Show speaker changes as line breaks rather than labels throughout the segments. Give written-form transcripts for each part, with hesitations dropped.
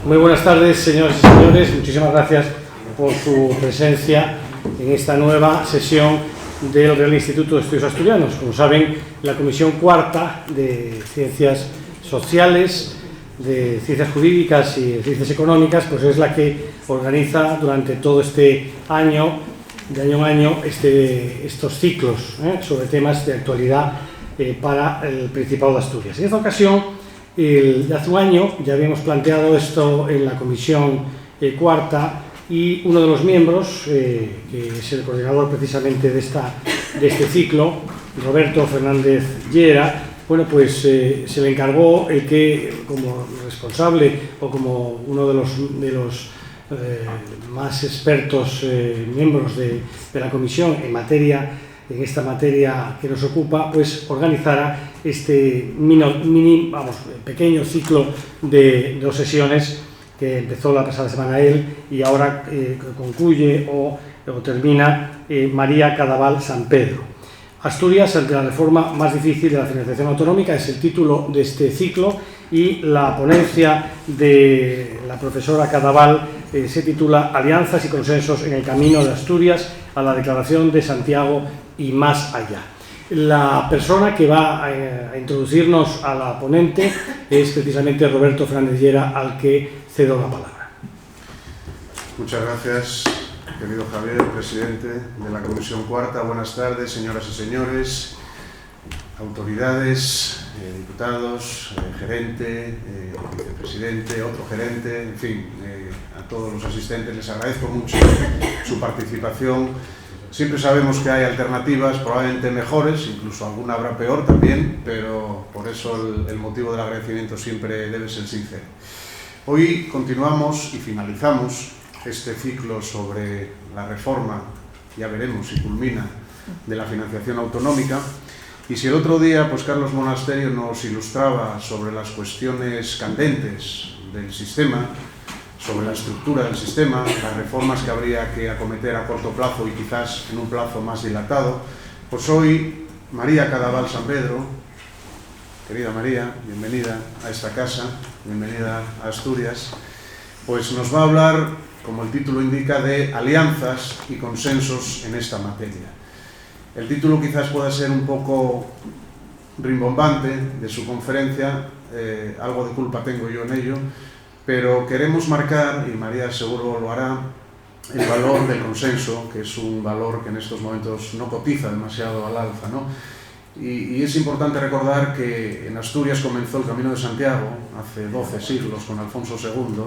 Muy buenas tardes, señoras y señores. Muchísimas gracias por su presencia en esta nueva sesión del Real Instituto de Estudios Asturianos. Como saben, la Comisión Cuarta de Ciencias Sociales, de Ciencias Jurídicas y de Ciencias Económicas, pues es la que organiza durante todo este año, de año en año, estos ciclos sobre temas de actualidad para el Principado de Asturias. En esta ocasión, hace un año ya habíamos planteado esto en la Comisión Cuarta y uno de los miembros, que es el coordinador precisamente de este ciclo, Roberto Fernández Llera, bueno, pues se le encargó el que, como responsable o como uno de los más expertos miembros de la Comisión en esta materia que nos ocupa, pues organizara este pequeño ciclo de 2 sesiones que empezó la pasada semana él y ahora concluye o termina María Cadaval San Pedro. Asturias ante la reforma más difícil de la financiación autonómica es el título de este ciclo y la ponencia de la profesora Cadaval se titula Alianzas y consensos en el camino de Asturias a la Declaración de Santiago y más allá. La persona que va a introducirnos a la ponente es precisamente Roberto Fernández Llera, al que cedo la palabra.
Muchas gracias, querido Javier, presidente de la Comisión Cuarta. Buenas tardes, señoras y señores, autoridades, diputados, gerente, vicepresidente, otro gerente, en fin, a todos los asistentes les agradezco mucho su participación. Siempre sabemos que hay alternativas, probablemente mejores, incluso alguna habrá peor también, pero por eso el motivo del agradecimiento siempre debe ser sincero. Hoy continuamos y finalizamos este ciclo sobre la reforma, ya veremos si culmina, de la financiación autonómica. Y si el otro día pues Carlos Monasterio nos ilustraba sobre las cuestiones candentes del sistema, sobre la estructura del sistema, las reformas que habría que acometer a corto plazo y quizás en un plazo más dilatado, pues hoy María Cadaval San Pedro, querida María, bienvenida a esta casa, bienvenida a Asturias, pues nos va a hablar, como el título indica, de alianzas y consensos en esta materia. El título quizás pueda ser un poco rimbombante de su conferencia, algo de culpa tengo yo en ello, pero queremos marcar, y María seguro lo hará, el valor del consenso, que es un valor que en estos momentos no cotiza demasiado al alza, ¿no? Y es importante recordar que en Asturias comenzó el Camino de Santiago, hace 12 siglos, con Alfonso II.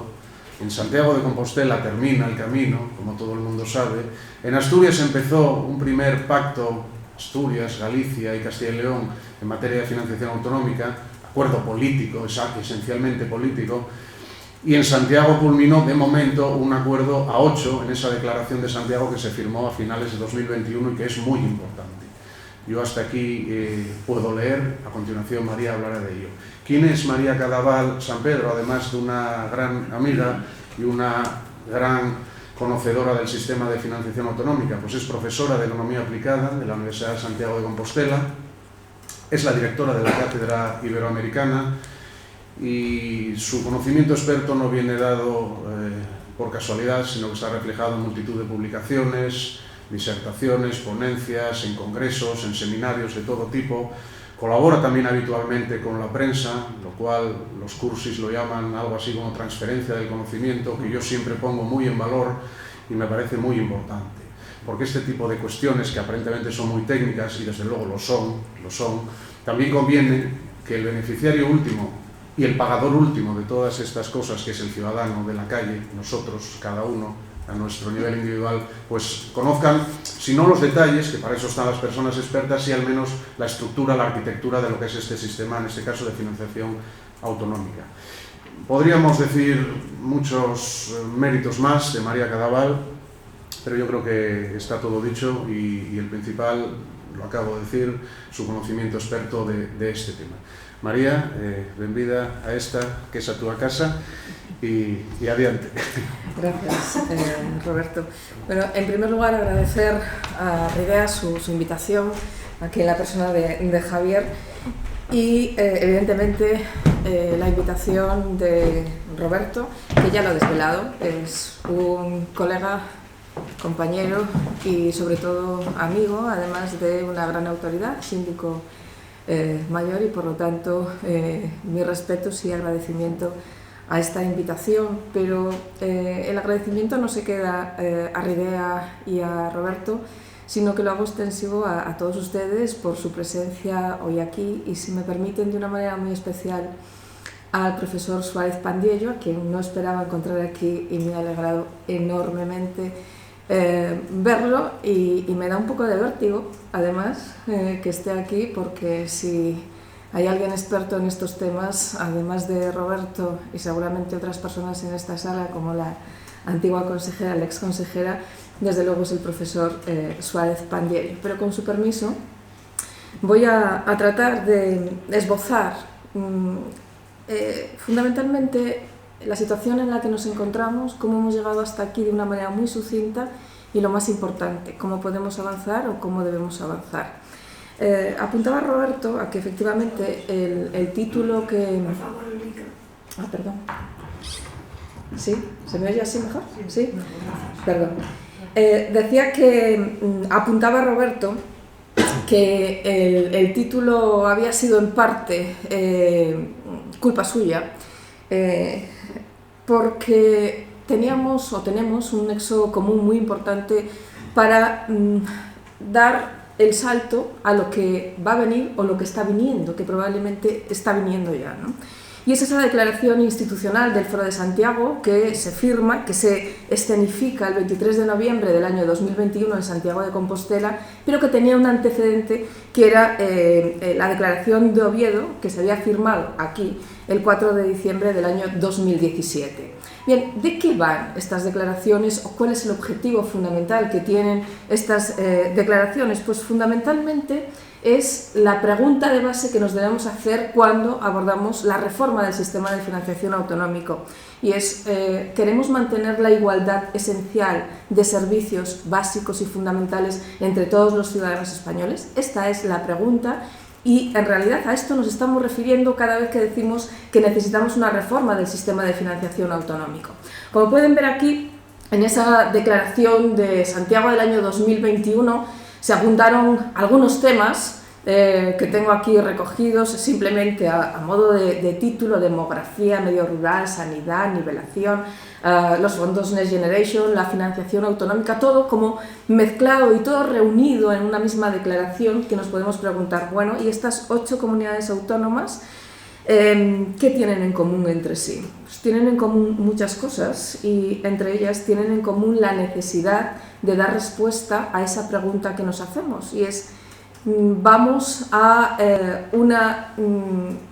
En Santiago de Compostela termina el camino, como todo el mundo sabe. En Asturias empezó un primer pacto, Asturias, Galicia y Castilla y León, en materia de financiación autonómica, acuerdo político, esencialmente político. Y en Santiago culminó, de momento, un acuerdo a 8 en esa declaración de Santiago que se firmó a finales de 2021 y que es muy importante. Yo hasta aquí puedo leer, a continuación María hablará de ello. ¿Quién es María Cadaval San Pedro? Además de una gran amiga y una gran conocedora del sistema de financiación autonómica, pues es profesora de Economía Aplicada de la Universidad de Santiago de Compostela, es la directora de la Cátedra Iberoamericana, y su conocimiento experto no viene dado por casualidad, sino que está reflejado en multitud de publicaciones, disertaciones, ponencias, en congresos, en seminarios de todo tipo. Colabora también habitualmente con la prensa, lo cual los cursis lo llaman algo así como transferencia del conocimiento, que yo siempre pongo muy en valor y me parece muy importante. Porque este tipo de cuestiones, que aparentemente son muy técnicas, y desde luego lo son, también conviene que el beneficiario último y el pagador último de todas estas cosas, que es el ciudadano de la calle, nosotros, cada uno, a nuestro nivel individual, pues conozcan, si no los detalles, que para eso están las personas expertas, sí al menos la estructura, la arquitectura de lo que es este sistema, en este caso de financiación autonómica. Podríamos decir muchos méritos más de María Cadaval, pero yo creo que está todo dicho y el principal, lo acabo de decir, su conocimiento experto de este tema. María, benvida a esta, que es a túa casa, y adiante.
Gracias, Roberto. Bueno, en primer lugar agradecer a Ridea su invitación aquí en la persona de Javier, y evidentemente la invitación de Roberto, que ya lo ha desvelado, es un colega, compañero y sobre todo amigo, además de una gran autoridad, síndico mayor, y por lo tanto mis respetos y agradecimiento a esta invitación, pero el agradecimiento no se queda a Ridea y a Roberto, sino que lo hago extensivo a todos ustedes por su presencia hoy aquí, y si me permiten, de una manera muy especial al profesor Suárez Pandiello, a quien no esperaba encontrar aquí y me ha alegrado enormemente verlo, y me da un poco de vértigo, además, que esté aquí, porque si hay alguien experto en estos temas, además de Roberto y seguramente otras personas en esta sala, como la antigua consejera, la ex consejera, desde luego es el profesor Suárez Pandiello. Pero con su permiso voy a tratar de esbozar fundamentalmente la situación en la que nos encontramos, cómo hemos llegado hasta aquí de una manera muy sucinta, y lo más importante, cómo podemos avanzar o cómo debemos avanzar. Apuntaba Roberto a que efectivamente el título que... perdón. ¿Sí? ¿Se me oye así mejor? ¿Sí? Perdón. Decía que apuntaba Roberto que el título había sido en parte culpa suya, porque tenemos un nexo común muy importante para dar el salto a lo que va a venir o lo que está viniendo, que probablemente está viniendo ya, ¿no? Y es esa declaración institucional del Foro de Santiago que se firma, que se escenifica el 23 de noviembre del año 2021 en Santiago de Compostela, pero que tenía un antecedente que era la declaración de Oviedo, que se había firmado aquí el 4 de diciembre del año 2017. Bien, ¿de qué van estas declaraciones o cuál es el objetivo fundamental que tienen estas declaraciones? Pues fundamentalmente es la pregunta de base que nos debemos hacer cuando abordamos la reforma del sistema de financiación autonómico, y es, ¿queremos mantener la igualdad esencial de servicios básicos y fundamentales entre todos los ciudadanos españoles? Esta es la pregunta, y en realidad a esto nos estamos refiriendo cada vez que decimos que necesitamos una reforma del sistema de financiación autonómico. Como pueden ver aquí, en esa declaración de Santiago del año 2021, se apuntaron algunos temas que tengo aquí recogidos simplemente a modo de título: demografía, medio rural, sanidad, nivelación, los fondos Next Generation, la financiación autonómica, todo como mezclado y todo reunido en una misma declaración, que nos podemos preguntar, bueno, ¿y estas 8 comunidades autónomas qué tienen en común entre sí? Pues tienen en común muchas cosas, y entre ellas tienen en común la necesidad de dar respuesta a esa pregunta que nos hacemos, y es: ¿vamos a una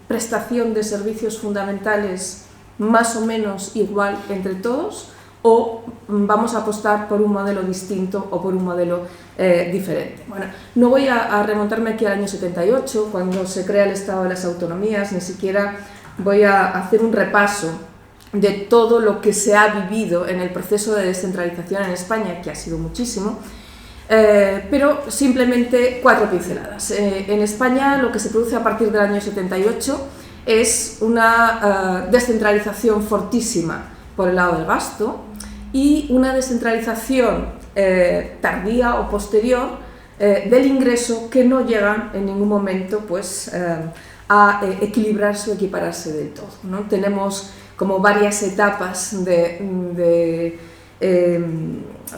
prestación de servicios fundamentales más o menos igual entre todos, o vamos a apostar por un modelo distinto o por un modelo diferente? Bueno, no voy a remontarme aquí al año 78, cuando se crea el Estado de las Autonomías, ni siquiera voy a hacer un repaso de todo lo que se ha vivido en el proceso de descentralización en España, que ha sido muchísimo, pero simplemente 4 pinceladas. En España lo que se produce a partir del año 78 es una descentralización fortísima por el lado del gasto, y una descentralización tardía o posterior del ingreso, que no llegan en ningún momento pues, a equilibrarse o equipararse del todo, ¿no? Tenemos como varias etapas de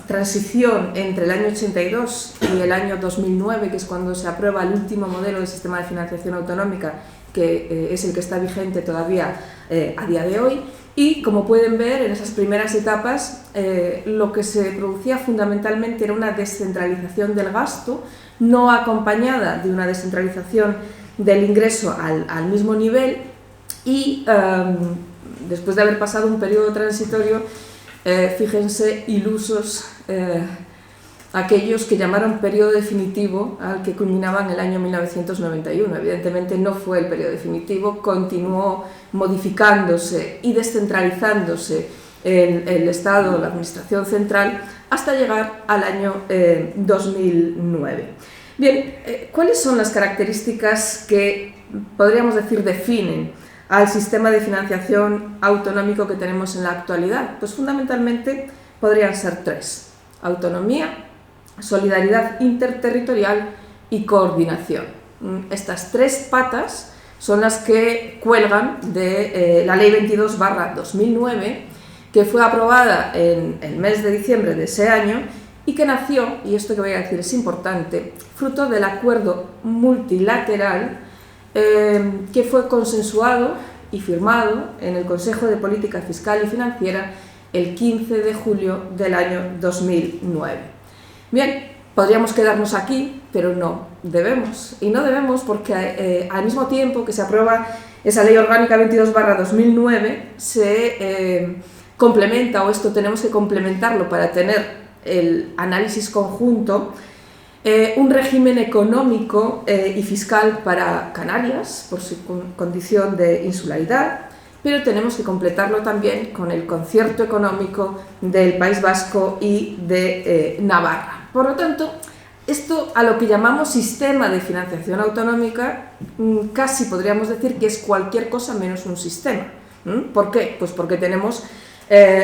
transición entre el año 82 y el año 2009, que es cuando se aprueba el último modelo de sistema de financiación autonómica, que es el que está vigente todavía a día de hoy. Y como pueden ver, en esas primeras etapas lo que se producía fundamentalmente era una descentralización del gasto, no acompañada de una descentralización del ingreso al mismo nivel, y después de haber pasado un periodo transitorio, fíjense, ilusos aquellos que llamaron periodo definitivo al que culminaban el año 1991. Evidentemente no fue el periodo definitivo, continuó modificándose y descentralizándose el Estado, la Administración Central, hasta llegar al año 2009. Bien, ¿cuáles son las características que podríamos decir definen al sistema de financiación autonómico que tenemos en la actualidad? Pues fundamentalmente podrían ser tres: autonomía, solidaridad interterritorial y coordinación. Estas tres patas son las que cuelgan de la Ley 22/2009, que fue aprobada en el mes de diciembre de ese año y que nació, y esto que voy a decir es importante, fruto del acuerdo multilateral que fue consensuado y firmado en el Consejo de Política Fiscal y Financiera el 15 de julio del año 2009. Bien, podríamos quedarnos aquí, pero no debemos. Y no debemos porque al mismo tiempo que se aprueba esa Ley Orgánica 22/2009, se complementa, o esto tenemos que complementarlo para tener el análisis conjunto, un régimen económico y fiscal para Canarias, por su condición de insularidad, pero tenemos que completarlo también con el concierto económico del País Vasco y de Navarra. Por lo tanto, esto a lo que llamamos sistema de financiación autonómica, casi podríamos decir que es cualquier cosa menos un sistema. ¿Por qué? Pues porque tenemos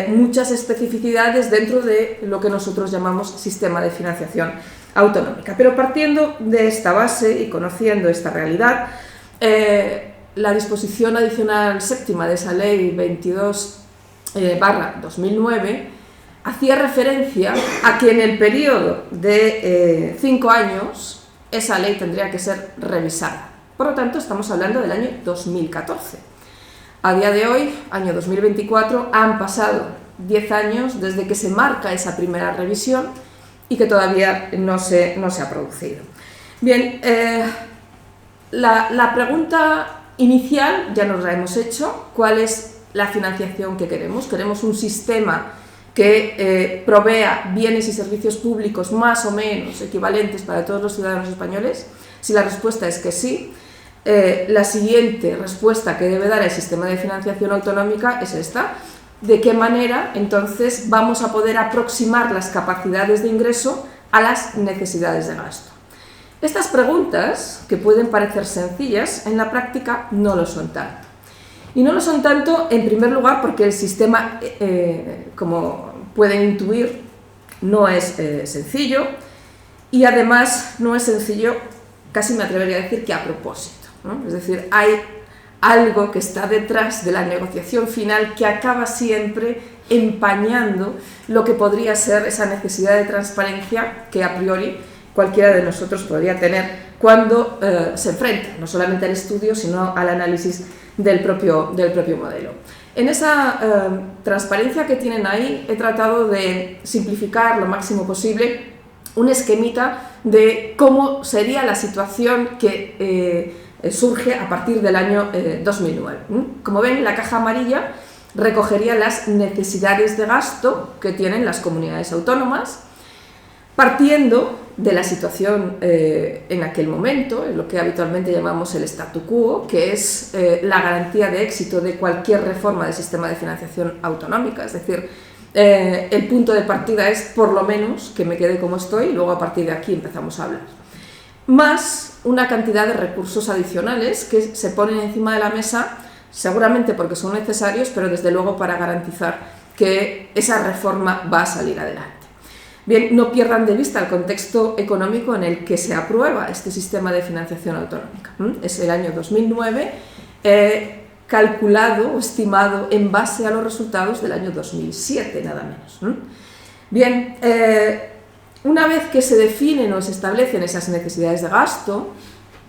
muchas especificidades dentro de lo que nosotros llamamos sistema de financiación autonómica. Pero partiendo de esta base y conociendo esta realidad, la disposición adicional séptima de esa Ley 22/2009 hacía referencia a que en el periodo de 5 años esa ley tendría que ser revisada. Por lo tanto, estamos hablando del año 2014. A día de hoy, año 2024, han pasado 10 años desde que se marca esa primera revisión y que todavía no se ha producido. Bien, la pregunta inicial ya nos la hemos hecho: ¿cuál es la financiación que queremos? ¿Queremos un sistema que provea bienes y servicios públicos más o menos equivalentes para todos los ciudadanos españoles? Si la respuesta es que sí, la siguiente respuesta que debe dar el sistema de financiación autonómica es esta: ¿de qué manera entonces vamos a poder aproximar las capacidades de ingreso a las necesidades de gasto? Estas preguntas, que pueden parecer sencillas, en la práctica no lo son tanto. Y no lo son tanto, en primer lugar, porque el sistema, como pueden intuir, no es sencillo, y además no es sencillo, casi me atrevería a decir que a propósito, ¿no? Es decir, hay algo que está detrás de la negociación final que acaba siempre empañando lo que podría ser esa necesidad de transparencia que a priori cualquiera de nosotros podría tener cuando se enfrenta no solamente al estudio, sino al análisis del propio modelo. En esa transparencia que tienen ahí, he tratado de simplificar lo máximo posible un esquemita de cómo sería la situación que surge a partir del año 2009. Como ven, la caja amarilla recogería las necesidades de gasto que tienen las comunidades autónomas, partiendo de la situación en aquel momento, en lo que habitualmente llamamos el statu quo, que es la garantía de éxito de cualquier reforma del sistema de financiación autonómica. Es decir, el punto de partida es, por lo menos, que me quede como estoy, y luego a partir de aquí empezamos a hablar. Más una cantidad de recursos adicionales que se ponen encima de la mesa, seguramente porque son necesarios, pero desde luego para garantizar que esa reforma va a salir adelante. Bien, no pierdan de vista el contexto económico en el que se aprueba este sistema de financiación autonómica. Es el año 2009, calculado o estimado en base a los resultados del año 2007, nada menos. Bien, una vez que se definen o se establecen esas necesidades de gasto,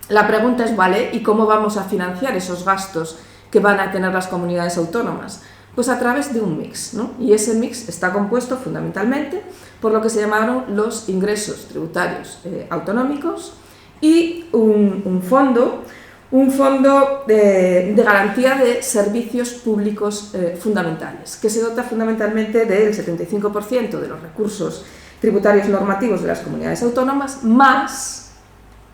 la pregunta es, ¿vale? ¿Y cómo vamos a financiar esos gastos que van a tener las comunidades autónomas? Pues a través de un mix, ¿no? Y ese mix está compuesto fundamentalmente por lo que se llamaron los ingresos tributarios autonómicos y un fondo de garantía de servicios públicos fundamentales, que se dota fundamentalmente del 75% de los recursos tributarios normativos de las comunidades autónomas, más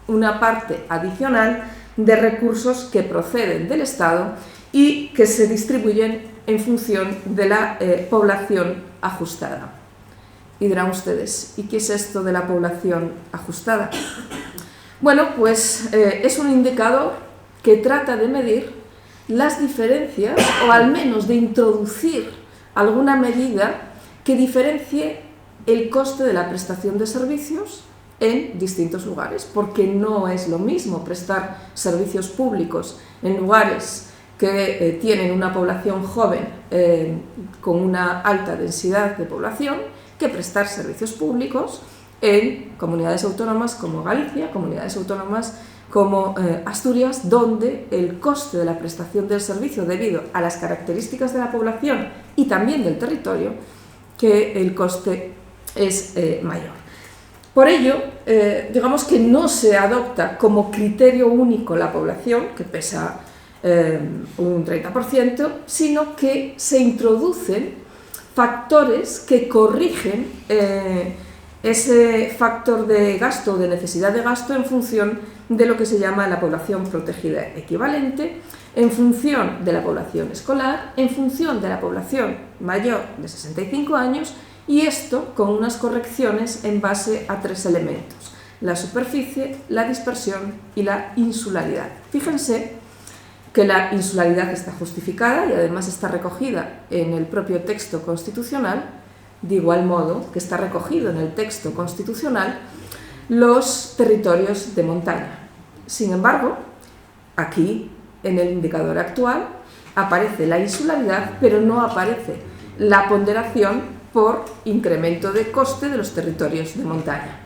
una parte adicional de recursos que proceden del Estado y que se distribuyen en función de la población ajustada. Y dirán ustedes, ¿y qué es esto de la población ajustada? Bueno, pues es un indicador que trata de medir las diferencias, o al menos de introducir alguna medida que diferencie el coste de la prestación de servicios en distintos lugares, porque no es lo mismo prestar servicios públicos en lugares que tienen una población joven con una alta densidad de población, que prestar servicios públicos en comunidades autónomas como Galicia, comunidades autónomas como Asturias, donde el coste de la prestación del servicio, debido a las características de la población y también del territorio, que el coste es mayor. Por ello, digamos que no se adopta como criterio único la población, que pesa un 30%, sino que se introducen factores que corrigen ese factor de gasto, de necesidad de gasto, en función de lo que se llama la población protegida equivalente, en función de la población escolar, en función de la población mayor de 65 años, y esto con unas correcciones en base a 3 elementos: la superficie, la dispersión y la insularidad. Fíjense que la insularidad está justificada y además está recogida en el propio texto constitucional, de igual modo que está recogido en el texto constitucional los territorios de montaña. Sin embargo, aquí, en el indicador actual, aparece la insularidad, pero no aparece la ponderación por incremento de coste de los territorios de montaña.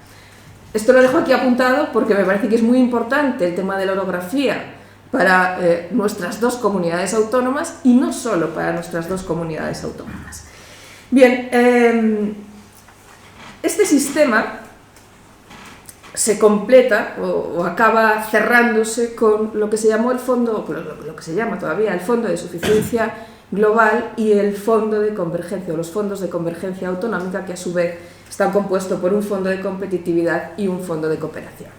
Esto lo dejo aquí apuntado porque me parece que es muy importante el tema de la orografía para nuestras dos comunidades autónomas, y no solo para nuestras dos comunidades autónomas. Bien, este sistema se completa o acaba cerrándose con lo que se llamó el fondo, lo que se llama todavía el Fondo de Suficiencia Global y el Fondo de Convergencia, o los fondos de convergencia autonómica, que a su vez están compuestos por un fondo de competitividad y un fondo de cooperación.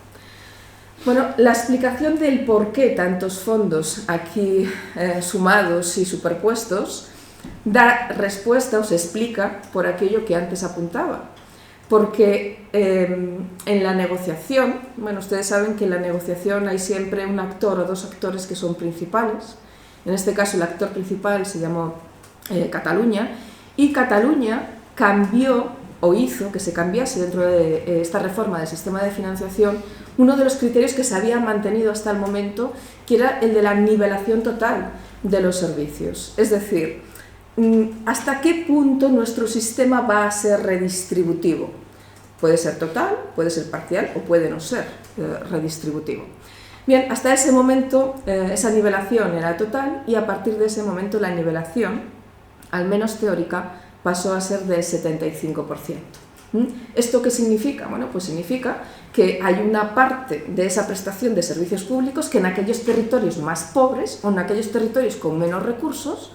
Bueno, la explicación del por qué tantos fondos aquí sumados y superpuestos da respuesta, o se explica por aquello que antes apuntaba. Porque en la negociación, bueno, ustedes saben que en la negociación hay siempre un actor o dos actores que son principales. En este caso el actor principal se llamó Cataluña, y Cataluña cambió o hizo que se cambiase dentro de esta reforma del sistema de financiación uno de los criterios que se había mantenido hasta el momento, que era el de la nivelación total de los servicios. Es decir, ¿hasta qué punto nuestro sistema va a ser redistributivo? Puede ser total, puede ser parcial o puede no ser redistributivo. Bien, hasta ese momento esa nivelación era total, y a partir de ese momento la nivelación, al menos teórica, pasó a ser del 75%. ¿Esto qué significa? Bueno, pues significa que hay una parte de esa prestación de servicios públicos que en aquellos territorios más pobres o en aquellos territorios con menos recursos,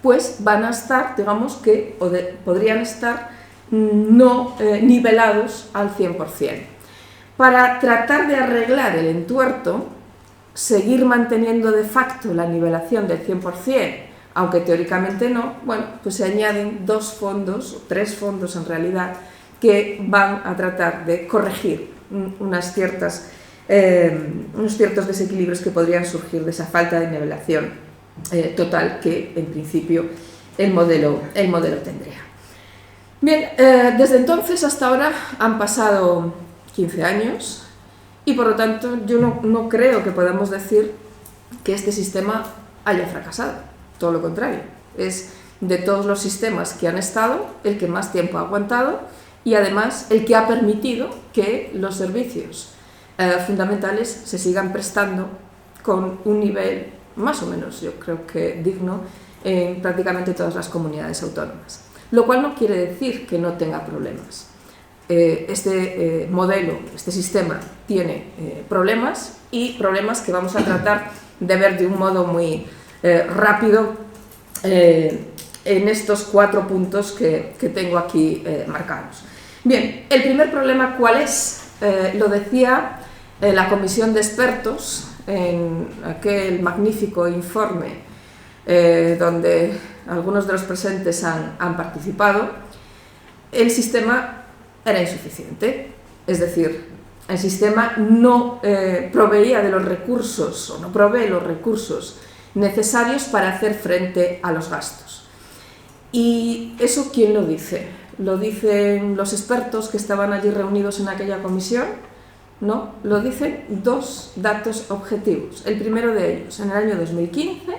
pues van a estar, digamos que, podrían estar no nivelados al 100%. Para tratar de arreglar el entuerto, seguir manteniendo de facto la nivelación del 100%, aunque teóricamente no, bueno, pues se añaden 2 fondos, o 3 fondos en realidad, que van a tratar de corregir unos ciertos desequilibrios que podrían surgir de esa falta de nivelación total que en principio el modelo tendría. Bien, desde entonces hasta ahora han pasado 15 años y por lo tanto yo no creo que podamos decir que este sistema haya fracasado, todo lo contrario, es de todos los sistemas que han estado el que más tiempo ha aguantado, y además el que ha permitido que los servicios fundamentales se sigan prestando con un nivel más o menos, yo creo que digno, en prácticamente todas las comunidades autónomas. Lo cual no quiere decir que no tenga problemas. Este modelo, este sistema tiene problemas, y problemas que vamos a tratar de ver de un modo muy rápido en estos 4 puntos que tengo aquí marcados. Bien, el primer problema, ¿cuál es? Lo decía la comisión de expertos en aquel magnífico informe donde algunos de los presentes han participado. El sistema era insuficiente, es decir, el sistema no proveía de los recursos o no provee los recursos necesarios para hacer frente a los gastos. ¿Y eso quién lo dice? ¿Lo dicen los expertos que estaban allí reunidos en aquella comisión? No, lo dicen dos datos objetivos. El primero de ellos, en el año 2015,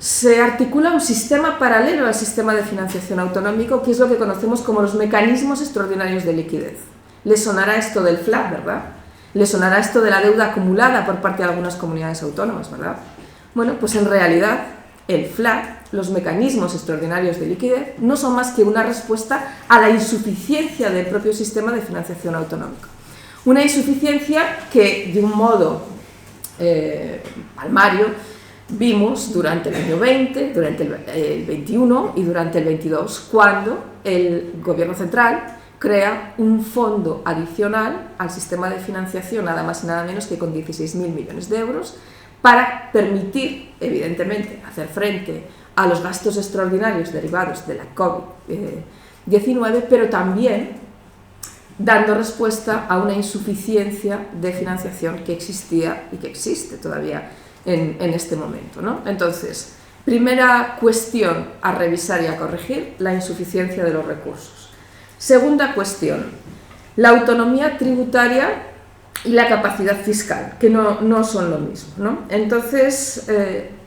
se articula un sistema paralelo al sistema de financiación autonómico, que es lo que conocemos como los mecanismos extraordinarios de liquidez. Les sonará esto del FLAC, ¿verdad? Les sonará esto de la deuda acumulada por parte de algunas comunidades autónomas, ¿verdad? Bueno, pues en realidad el FLAC, los mecanismos extraordinarios de liquidez, no son más que una respuesta a la insuficiencia del propio sistema de financiación autonómico. Una insuficiencia que, de un modo palmario, vimos durante el año 20, durante el 21 y durante el 22, cuando el Gobierno central crea un fondo adicional al sistema de financiación, nada más y nada menos que con 16.000 millones de euros, para permitir, evidentemente, hacer frente a los gastos extraordinarios derivados de la COVID-19, pero también dando respuesta a una insuficiencia de financiación que existía y que existe todavía en este momento, ¿no? Entonces, primera cuestión a revisar y a corregir, la insuficiencia de los recursos. Segunda cuestión, la autonomía tributaria y la capacidad fiscal, que no son lo mismo, ¿no? Entonces,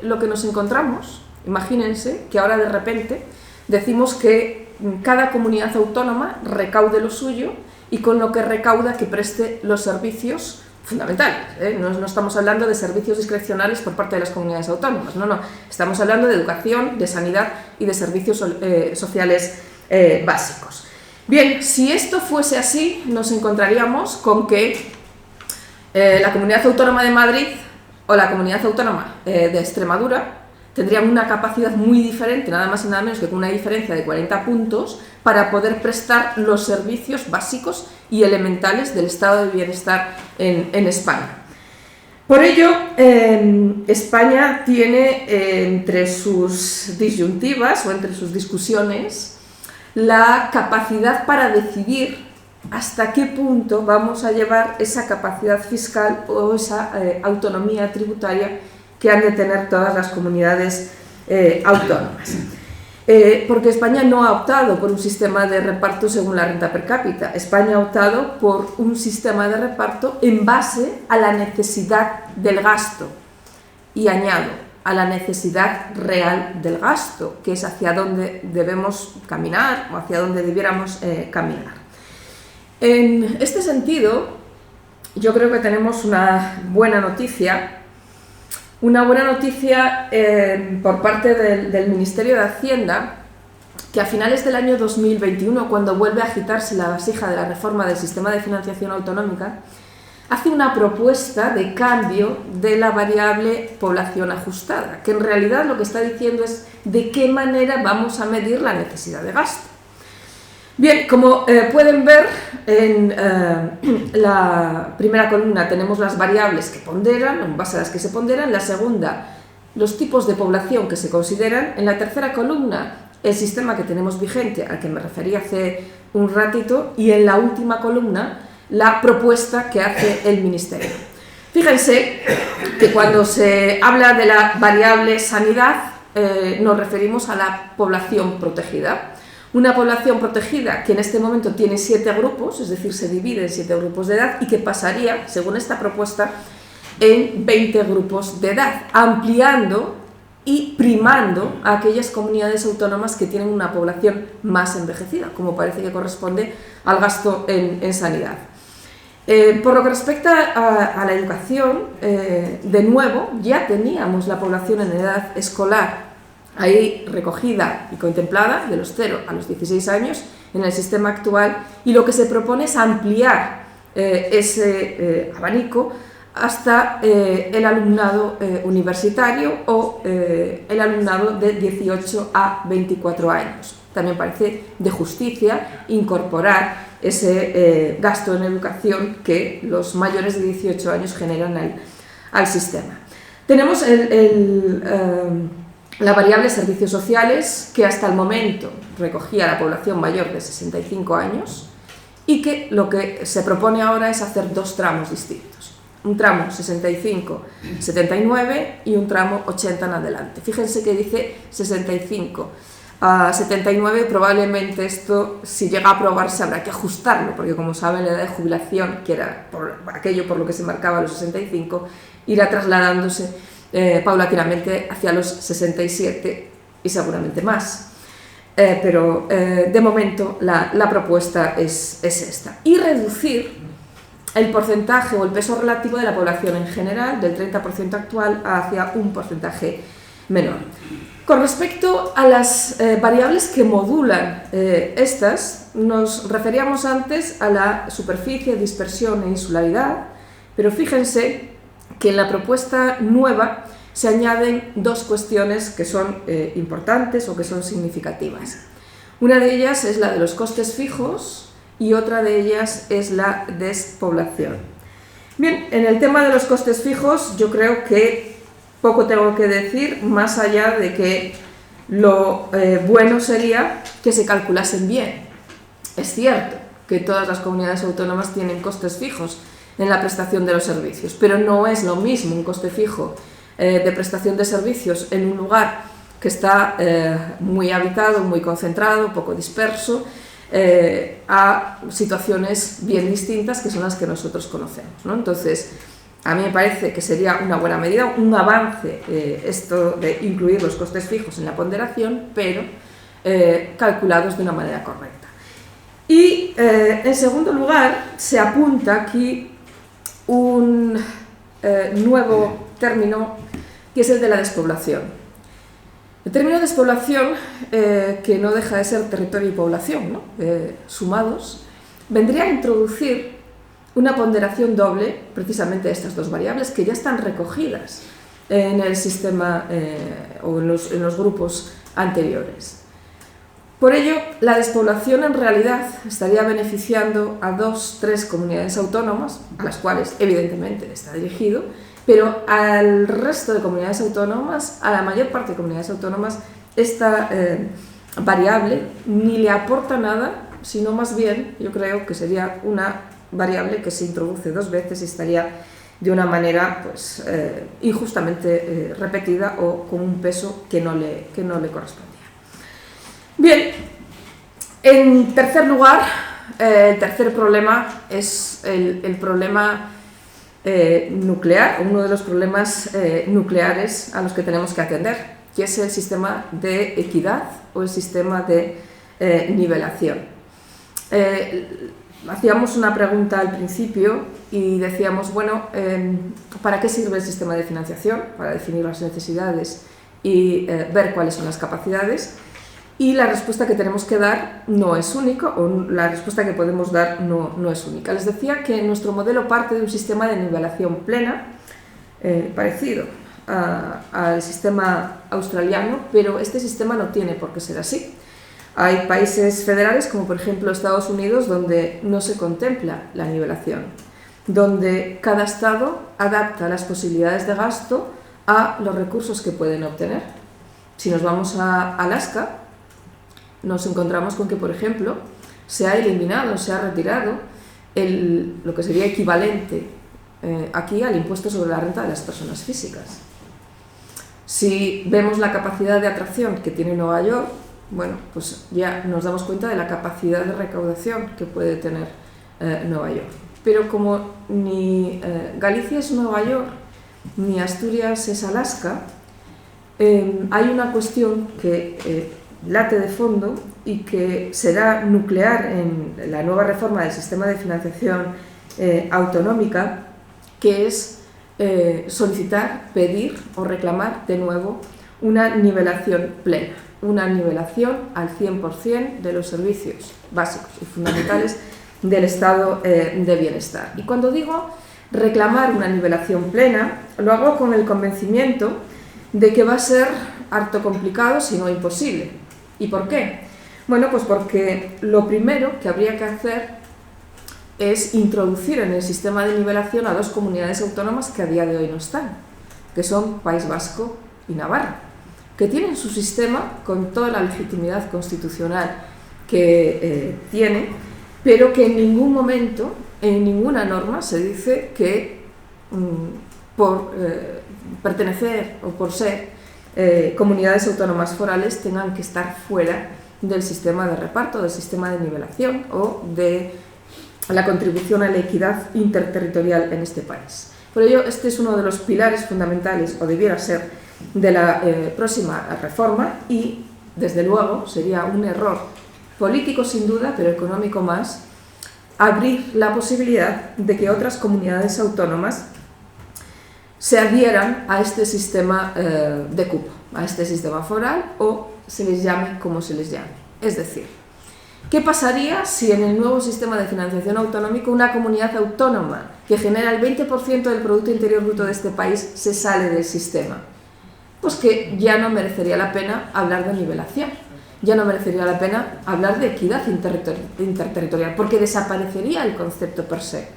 lo que nos encontramos, imagínense que ahora de repente decimos que cada comunidad autónoma recaude lo suyo y con lo que recauda que preste los servicios fundamentales. No estamos hablando de servicios discrecionales por parte de las comunidades autónomas, no, estamos hablando de educación, de sanidad y de servicios sociales básicos. Bien, si esto fuese así, nos encontraríamos con que la Comunidad Autónoma de Madrid o la Comunidad Autónoma de Extremadura tendrían una capacidad muy diferente, nada más y nada menos que con una diferencia de 40 puntos, para poder prestar los servicios básicos y elementales del estado de bienestar en España. Por ello, España tiene entre sus disyuntivas o entre sus discusiones la capacidad para decidir hasta qué punto vamos a llevar esa capacidad fiscal o esa autonomía tributaria que han de tener todas las comunidades autónomas. Porque España no ha optado por un sistema de reparto según la renta per cápita. España ha optado por un sistema de reparto en base a la necesidad del gasto. Y añado, a la necesidad real del gasto, que es hacia donde debemos caminar o hacia donde debiéramos caminar. En este sentido, yo creo que tenemos una buena noticia por parte del Ministerio de Hacienda, que a finales del año 2021, cuando vuelve a agitarse la vasija de la reforma del sistema de financiación autonómica, hace una propuesta de cambio de la variable población ajustada, que en realidad lo que está diciendo es de qué manera vamos a medir la necesidad de gasto. Bien, como pueden ver, en la primera columna tenemos las variables que ponderan, en base a las que se ponderan, en la segunda, los tipos de población que se consideran, en la tercera columna, el sistema que tenemos vigente, al que me referí hace un ratito, y en la última columna, la propuesta que hace el Ministerio. Fíjense que cuando se habla de la variable sanidad, nos referimos a la población protegida. Una población protegida que en este momento tiene 7 grupos, es decir, se divide en 7 grupos de edad y que pasaría, según esta propuesta, en 20 grupos de edad, ampliando y primando a aquellas comunidades autónomas que tienen una población más envejecida, como parece que corresponde al gasto en sanidad. Por lo que respecta a la educación, de nuevo, ya teníamos la población en edad escolar ahí recogida y contemplada de los 0 a los 16 años en el sistema actual, y lo que se propone es ampliar ese abanico hasta el alumnado universitario o el alumnado de 18 a 24 años. También parece de justicia incorporar ese gasto en educación que los mayores de 18 años generan al sistema. Tenemos la variable servicios sociales, que hasta el momento recogía a la población mayor de 65 años y que lo que se propone ahora es hacer dos tramos distintos. Un tramo 65-79 y un tramo 80 en adelante. Fíjense que dice 65 a 79, probablemente esto, si llega a aprobarse, habrá que ajustarlo, porque como saben, la edad de jubilación, que era aquello por lo que se marcaba los 65, irá trasladándose paulatinamente hacia los 67 y seguramente más. Pero de momento la propuesta es esta. Y reducir el porcentaje o el peso relativo de la población en general, del 30% actual hacia un porcentaje menor. Con respecto a las variables que modulan estas, nos referíamos antes a la superficie, dispersión e insularidad, pero fíjense que en la propuesta nueva se añaden dos cuestiones que son importantes o que son significativas. Una de ellas es la de los costes fijos y otra de ellas es la despoblación. Bien, en el tema de los costes fijos yo creo que poco tengo que decir, más allá de que lo bueno sería que se calculasen bien. Es cierto que todas las comunidades autónomas tienen costes fijos en la prestación de los servicios, pero no es lo mismo un coste fijo de prestación de servicios en un lugar que está muy habitado, muy concentrado, poco disperso, a situaciones bien distintas que son las que nosotros conocemos, ¿no? Entonces, a mí me parece que sería una buena medida, un avance esto de incluir los costes fijos en la ponderación, pero calculados de una manera correcta. Y en segundo lugar, se apunta aquí un nuevo término que es el de la despoblación. El término despoblación, que no deja de ser territorio y población, ¿no? Sumados, vendría a introducir una ponderación doble, precisamente de estas dos variables, que ya están recogidas en el sistema o en los grupos anteriores. Por ello, la despoblación en realidad estaría beneficiando a 2-3 comunidades autónomas, a las cuales evidentemente está dirigido, pero al resto de comunidades autónomas, a la mayor parte de comunidades autónomas, esta variable ni le aporta nada, sino más bien yo creo que sería una variable que se introduce dos veces y estaría de una manera pues, injustamente repetida o con un peso que no le correspondía. Bien, en tercer lugar, el tercer problema es el problema nuclear, uno de los problemas nucleares a los que tenemos que atender, que es el sistema de equidad o el sistema de nivelación. Hacíamos una pregunta al principio y decíamos, bueno, ¿para qué sirve el sistema de financiación? Para definir las necesidades y ver cuáles son las capacidades. Y la respuesta que tenemos que dar no es única, o la respuesta que podemos dar no es única. Les decía que nuestro modelo parte de un sistema de nivelación plena, parecido al sistema australiano, pero este sistema no tiene por qué ser así. Hay países federales, como por ejemplo Estados Unidos, donde no se contempla la nivelación, donde cada estado adapta las posibilidades de gasto a los recursos que pueden obtener. Si nos vamos a Alaska, nos encontramos con que, por ejemplo, se ha eliminado, se ha retirado lo que sería equivalente aquí al impuesto sobre la renta de las personas físicas. Si vemos la capacidad de atracción que tiene Nueva York, bueno, pues ya nos damos cuenta de la capacidad de recaudación que puede tener Nueva York. Pero como ni Galicia es Nueva York, ni Asturias es Alaska, hay una cuestión que late de fondo y que será nuclear en la nueva reforma del sistema de financiación autonómica, que es solicitar, pedir o reclamar de nuevo una nivelación plena, una nivelación al 100% de los servicios básicos y fundamentales del estado de bienestar. Y cuando digo reclamar una nivelación plena, lo hago con el convencimiento de que va a ser harto complicado, si no imposible. ¿Y por qué? Bueno, pues porque lo primero que habría que hacer es introducir en el sistema de nivelación a dos comunidades autónomas que a día de hoy no están, que son País Vasco y Navarra, que tienen su sistema con toda la legitimidad constitucional que tiene, pero que en ningún momento, en ninguna norma, se dice que por pertenecer o por ser comunidades autónomas forales tengan que estar fuera del sistema de reparto, del sistema de nivelación o de la contribución a la equidad interterritorial en este país. Por ello, este es uno de los pilares fundamentales, o debiera ser, de la próxima reforma y, desde luego, sería un error político sin duda, pero económico más, abrir la posibilidad de que otras comunidades autónomas se adhieran a este sistema de cupo, a este sistema foral, o se les llame como se les llame. Es decir, ¿qué pasaría si en el nuevo sistema de financiación autonómico una comunidad autónoma que genera el 20% del Producto Interior Bruto de este país se sale del sistema? Pues que ya no merecería la pena hablar de nivelación, ya no merecería la pena hablar de equidad interterritorial, porque desaparecería el concepto per se.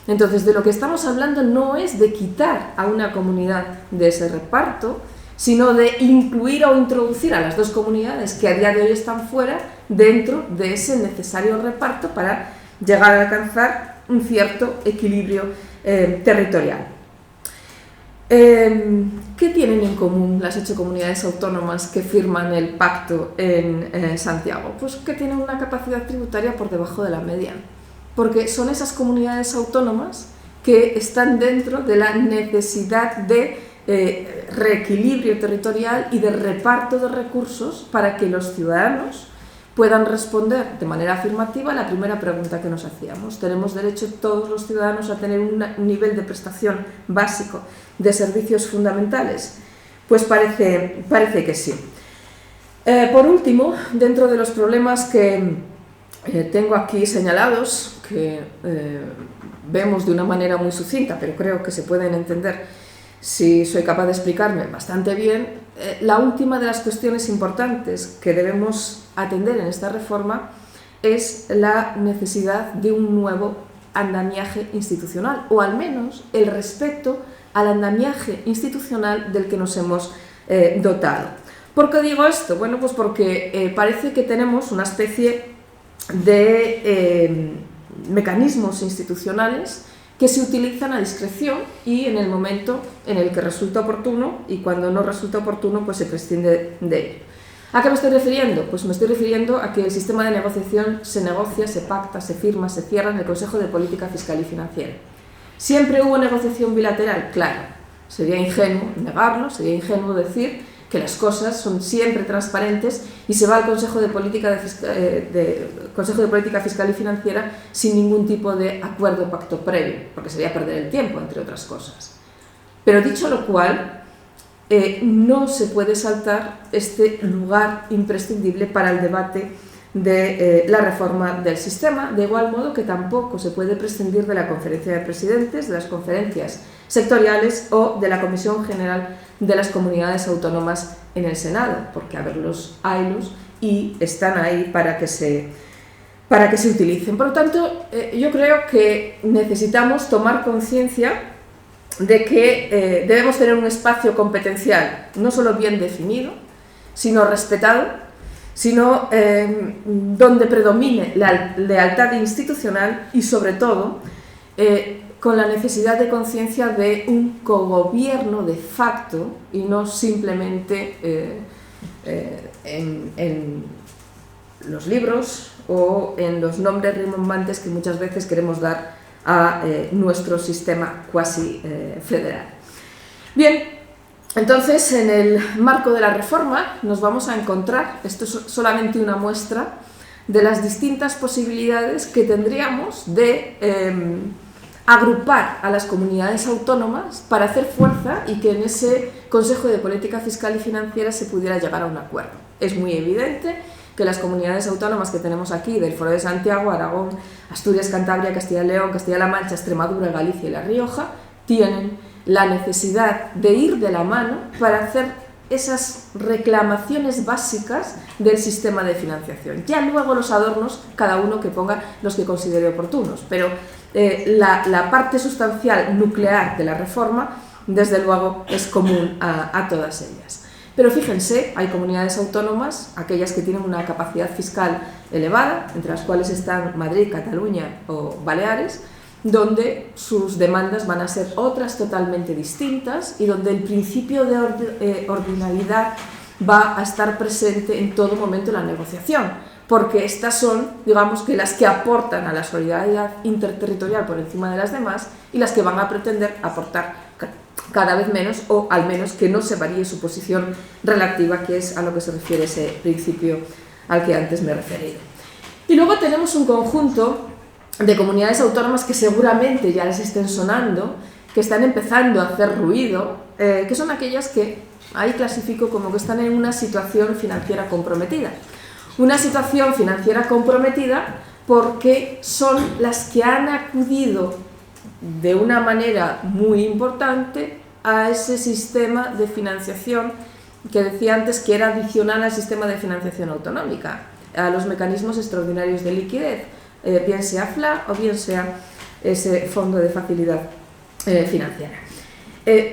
Entonces, de lo que estamos hablando no es de quitar a una comunidad de ese reparto, sino de incluir o introducir a las dos comunidades que a día de hoy están fuera dentro de ese necesario reparto para llegar a alcanzar un cierto equilibrio territorial. ¿Qué tienen en común las 8 comunidades autónomas que firman el pacto en Santiago? Pues que tienen una capacidad tributaria por debajo de la media, porque son esas comunidades autónomas que están dentro de la necesidad de reequilibrio territorial y de reparto de recursos para que los ciudadanos puedan responder de manera afirmativa a la primera pregunta que nos hacíamos. ¿Tenemos derecho todos los ciudadanos a tener un nivel de prestación básico de servicios fundamentales? Pues parece que sí. Por último, dentro de los problemas que tengo aquí señalados, que vemos de una manera muy sucinta, pero creo que se pueden entender si soy capaz de explicarme bastante bien, la última de las cuestiones importantes que debemos atender en esta reforma es la necesidad de un nuevo andamiaje institucional, o al menos el respeto al andamiaje institucional del que nos hemos dotado. ¿Por qué digo esto? Bueno, pues porque parece que tenemos una especie de mecanismos institucionales que se utilizan a discreción y en el momento en el que resulta oportuno, y cuando no resulta oportuno pues se prescinde de ello. ¿A qué me estoy refiriendo? Pues me estoy refiriendo a que el sistema de negociación se negocia, se pacta, se firma, se cierra en el Consejo de Política Fiscal y Financiera. ¿Siempre hubo negociación bilateral? Claro. Sería ingenuo negarlo, sería ingenuo decir que las cosas son siempre transparentes y se va al Consejo de Política Fiscal y Financiera sin ningún tipo de acuerdo o pacto previo, porque sería perder el tiempo, entre otras cosas. Pero dicho lo cual, no se puede saltar este lugar imprescindible para el debate de la reforma del sistema, de igual modo que tampoco se puede prescindir de la Conferencia de Presidentes, de las conferencias sectoriales o de la Comisión General de las Comunidades Autónomas en el Senado, porque haylos y están ahí para que se utilicen. Por lo tanto, yo creo que necesitamos tomar conciencia de que debemos tener un espacio competencial no solo bien definido, sino respetado, sino donde predomine la lealtad institucional y, sobre todo, con la necesidad de conciencia de un cogobierno de facto y no simplemente en los libros o en los nombres rimbombantes que muchas veces queremos dar a nuestro sistema cuasi federal. Bien, entonces en el marco de la reforma nos vamos a encontrar, esto es solamente una muestra de las distintas posibilidades que tendríamos de agrupar a las comunidades autónomas para hacer fuerza y que en ese Consejo de Política Fiscal y Financiera se pudiera llegar a un acuerdo. Es muy evidente que las comunidades autónomas que tenemos aquí, del Foro de Santiago, Aragón, Asturias, Cantabria, Castilla y León, Castilla-La Mancha, Extremadura, Galicia y La Rioja, tienen la necesidad de ir de la mano para hacer esas reclamaciones básicas del sistema de financiación. Ya luego los adornos, cada uno que ponga los que considere oportunos, pero la parte sustancial nuclear de la reforma, desde luego, es común a todas ellas. Pero fíjense, hay comunidades autónomas, aquellas que tienen una capacidad fiscal elevada, entre las cuales están Madrid, Cataluña o Baleares, donde sus demandas van a ser otras totalmente distintas y donde el principio de ordinalidad va a estar presente en todo momento en la negociación, porque estas son, digamos, que las que aportan a la solidaridad interterritorial por encima de las demás y las que van a pretender aportar cada vez menos, o al menos que no se varíe su posición relativa, que es a lo que se refiere ese principio al que antes me he referido. Y luego tenemos un conjunto de comunidades autónomas que seguramente ya les estén sonando, que están empezando a hacer ruido, que son aquellas que ahí clasifico como que están en una situación financiera comprometida. Una situación financiera comprometida porque son las que han acudido de una manera muy importante a ese sistema de financiación que decía antes que era adicional al sistema de financiación autonómica, a los mecanismos extraordinarios de liquidez, bien sea FLA o bien sea ese fondo de facilidad financiera.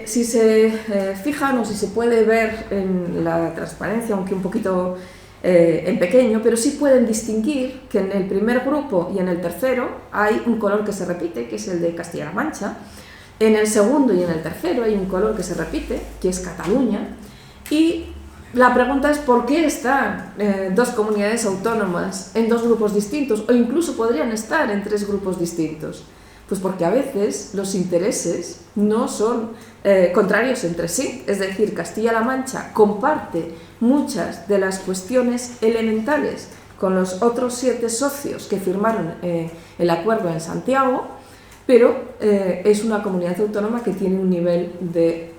Si se fijan o si se puede ver en la transparencia, aunque un poquito en pequeño, pero sí pueden distinguir que en el primer grupo y en el tercero hay un color que se repite, que es el de Castilla-La Mancha. En el segundo y en el tercero hay un color que se repite, que es Cataluña. Y la pregunta es ¿por qué están dos comunidades autónomas en dos grupos distintos? O incluso podrían estar en tres grupos distintos. Pues porque a veces los intereses no son contrarios entre sí. Es decir, Castilla-La Mancha comparte muchas de las cuestiones elementales con los otros 7 socios que firmaron el acuerdo en Santiago, pero es una comunidad autónoma que tiene un nivel de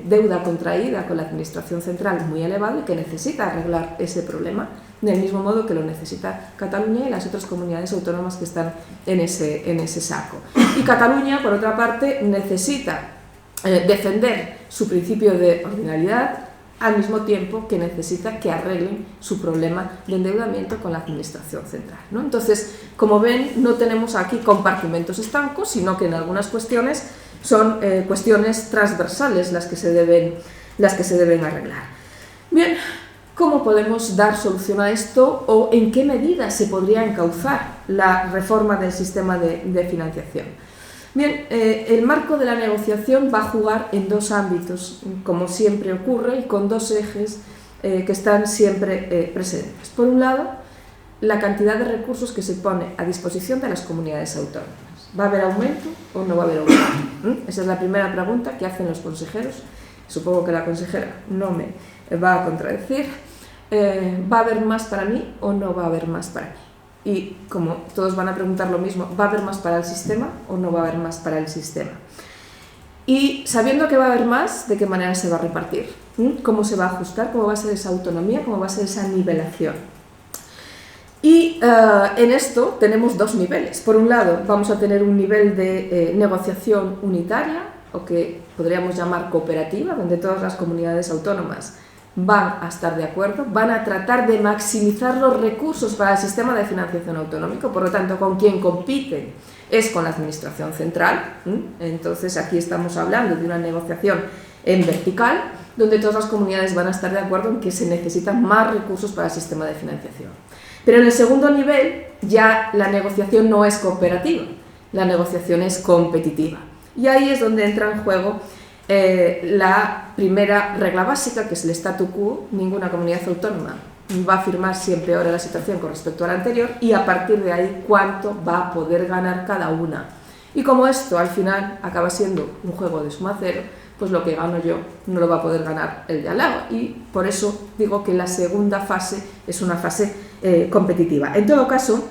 deuda contraída con la Administración Central muy elevado y que necesita arreglar ese problema, del mismo modo que lo necesita Cataluña y las otras comunidades autónomas que están en ese saco. Y Cataluña, por otra parte, necesita defender su principio de ordinalidad al mismo tiempo que necesita que arreglen su problema de endeudamiento con la Administración Central, ¿no? Entonces, como ven, no tenemos aquí compartimentos estancos, sino que en algunas cuestiones son cuestiones transversales las que se deben arreglar. Bien, ¿cómo podemos dar solución a esto o en qué medida se podría encauzar la reforma del sistema de financiación? Bien, el marco de la negociación va a jugar en dos ámbitos, como siempre ocurre, y con dos ejes que están siempre presentes. Por un lado, la cantidad de recursos que se pone a disposición de las comunidades autónomas. ¿Va a haber aumento o no va a haber aumento? Esa es la primera pregunta que hacen los consejeros. Supongo que la consejera no me va a contradecir. ¿Va a haber más para mí o no va a haber más para mí? Y como todos van a preguntar lo mismo, ¿va a haber más para el sistema o no va a haber más para el sistema? Y sabiendo que va a haber más, ¿de qué manera se va a repartir? ¿Cómo se va a ajustar? ¿Cómo va a ser esa autonomía? ¿Cómo va a ser esa nivelación? Y en esto tenemos dos niveles. Por un lado, vamos a tener un nivel de negociación unitaria, o que podríamos llamar cooperativa, donde todas las comunidades autónomas van a estar de acuerdo, van a tratar de maximizar los recursos para el sistema de financiación autonómico, por lo tanto, con quien compiten es con la Administración Central. Entonces, aquí estamos hablando de una negociación en vertical, donde todas las comunidades van a estar de acuerdo en que se necesitan más recursos para el sistema de financiación. Pero en el segundo nivel, ya la negociación no es cooperativa, la negociación es competitiva. Y ahí es donde entra en juego la primera regla básica, que es el statu quo. Ninguna comunidad autónoma va a firmar si empeora la situación con respecto a la anterior, y a partir de ahí cuánto va a poder ganar cada una. Y como esto al final acaba siendo un juego de suma cero, pues lo que gano yo no lo va a poder ganar el de al lado, y por eso digo que la segunda fase es una fase competitiva. En todo caso,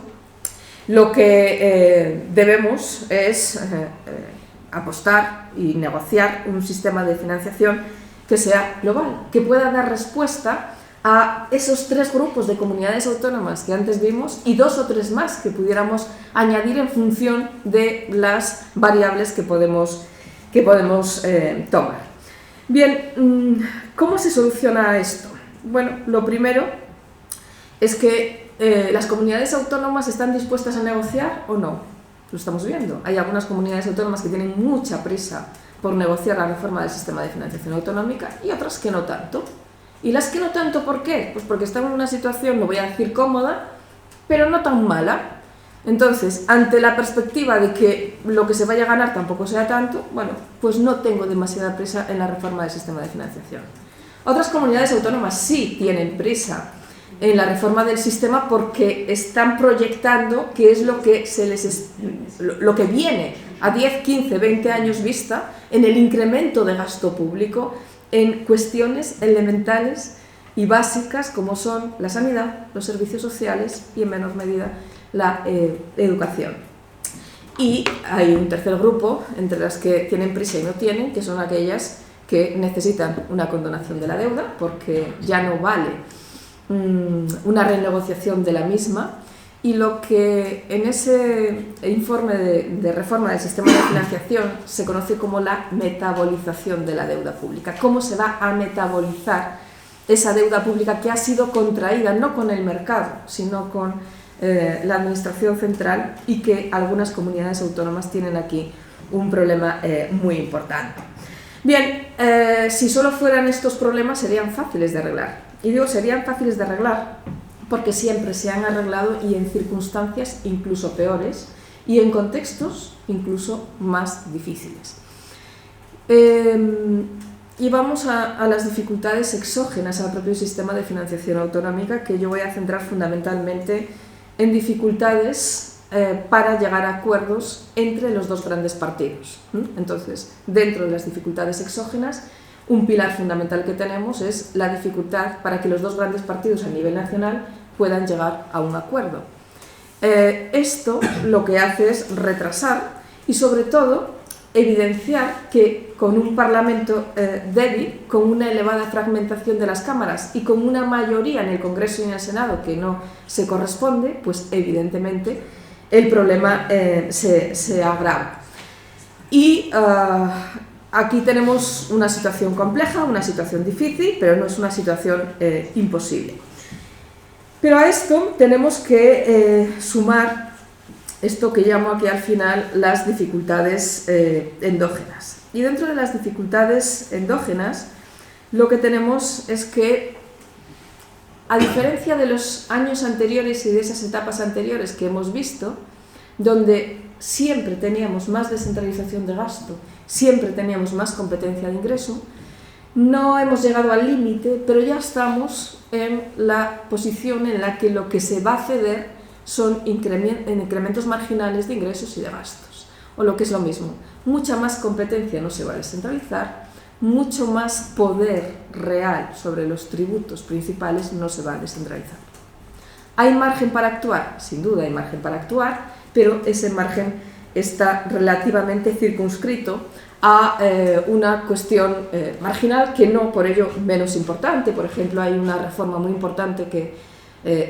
lo que debemos es apostar y negociar un sistema de financiación que sea global, que pueda dar respuesta a esos 3 grupos de comunidades autónomas que antes vimos y 2 o 3 más que pudiéramos añadir en función de las variables que podemos tomar. Bien, ¿cómo se soluciona esto? Bueno, lo primero es que las comunidades autónomas están dispuestas a negociar o no. Lo estamos viendo. Hay algunas comunidades autónomas que tienen mucha prisa por negociar la reforma del sistema de financiación autonómica y otras que no tanto. Y las que no tanto, ¿por qué? Pues porque están en una situación, no voy a decir cómoda, pero no tan mala. Entonces, ante la perspectiva de que lo que se vaya a ganar tampoco sea tanto, bueno, pues no tengo demasiada prisa en la reforma del sistema de financiación. Otras comunidades autónomas sí tienen prisa en la reforma del sistema porque están proyectando qué es lo que, lo que viene a 10, 15, 20 años vista en el incremento de gasto público en cuestiones elementales y básicas como son la sanidad, los servicios sociales y en menor medida la educación. Y hay un tercer grupo entre las que tienen prisa y no tienen, que son aquellas que necesitan una condonación de la deuda porque ya no vale una renegociación de la misma, y lo que en ese informe de reforma del sistema de financiación se conoce como la metabolización de la deuda pública. ¿Cómo se va a metabolizar esa deuda pública que ha sido contraída no con el mercado, sino con la administración central, y que algunas comunidades autónomas tienen aquí un problema muy importante? Bien, si solo fueran estos problemas serían fáciles de arreglar. Y digo serían fáciles de arreglar porque siempre se han arreglado y en circunstancias incluso peores y en contextos incluso más difíciles. Y vamos a las dificultades exógenas al propio sistema de financiación autonómica, que yo voy a centrar fundamentalmente en dificultades para llegar a acuerdos entre los dos grandes partidos. Entonces, dentro de las dificultades exógenas, un pilar fundamental que tenemos es la dificultad para que los dos grandes partidos a nivel nacional puedan llegar a un acuerdo. Esto lo que hace es retrasar y, sobre todo, evidenciar que con un Parlamento débil, con una elevada fragmentación de las cámaras y con una mayoría en el Congreso y en el Senado que no se corresponde, pues evidentemente el problema se agrava. Y aquí tenemos una situación compleja, una situación difícil, pero no es una situación imposible. Pero a esto tenemos que sumar esto que llamo aquí al final las dificultades endógenas. Y dentro de las dificultades endógenas, lo que tenemos es que, a diferencia de los años anteriores y de esas etapas anteriores que hemos visto, donde siempre teníamos más descentralización de gasto, siempre teníamos más competencia de ingreso, no hemos llegado al límite, pero ya estamos en la posición en la que lo que se va a ceder son incrementos marginales de ingresos y de gastos. O lo que es lo mismo, mucha más competencia no se va a descentralizar, mucho más poder real sobre los tributos principales no se va a descentralizar. ¿Hay margen para actuar? Sin duda hay margen para actuar, pero ese margen está relativamente circunscrito a una cuestión marginal que no por ello menos importante. Por ejemplo, hay una reforma muy importante que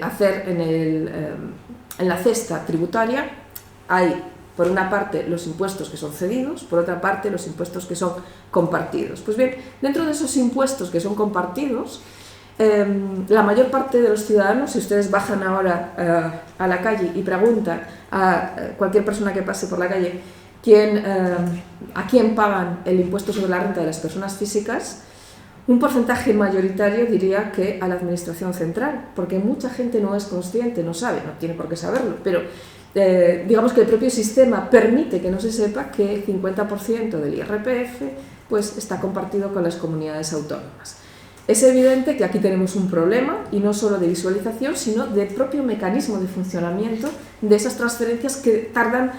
hacer en la cesta tributaria. Hay, por una parte, los impuestos que son cedidos, por otra parte, los impuestos que son compartidos. Pues bien, dentro de esos impuestos que son compartidos, la mayor parte de los ciudadanos, si ustedes bajan ahora a la calle y preguntan a cualquier persona que pase por la calle a quién pagan el impuesto sobre la renta de las personas físicas, un porcentaje mayoritario diría que a la administración central, porque mucha gente no es consciente, no sabe, no tiene por qué saberlo, pero digamos que el propio sistema permite que no se sepa que el 50% del IRPF pues, está compartido con las comunidades autónomas. Es evidente que aquí tenemos un problema, y no solo de visualización, sino de propio mecanismo de funcionamiento de esas transferencias que tardan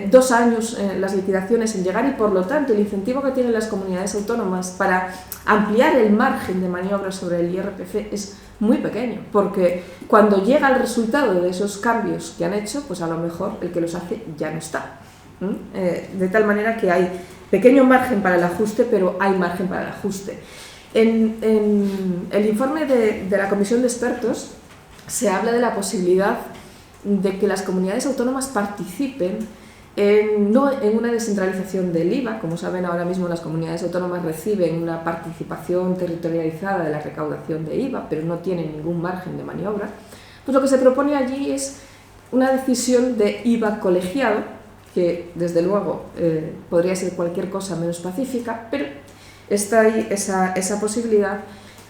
2 años las liquidaciones en llegar, y por lo tanto el incentivo que tienen las comunidades autónomas para ampliar el margen de maniobra sobre el IRPF es muy pequeño, porque cuando llega el resultado de esos cambios que han hecho, pues a lo mejor el que los hace ya no está. De tal manera que hay pequeño margen para el ajuste, pero hay margen para el ajuste. En el informe de la Comisión de Expertos se habla de la posibilidad de que las comunidades autónomas participen no en una descentralización del IVA. Como saben, ahora mismo las comunidades autónomas reciben una participación territorializada de la recaudación de IVA, pero no tienen ningún margen de maniobra. Pues lo que se propone allí es una decisión de IVA colegiado, que desde luego podría ser cualquier cosa menos pacífica, pero está ahí esa posibilidad,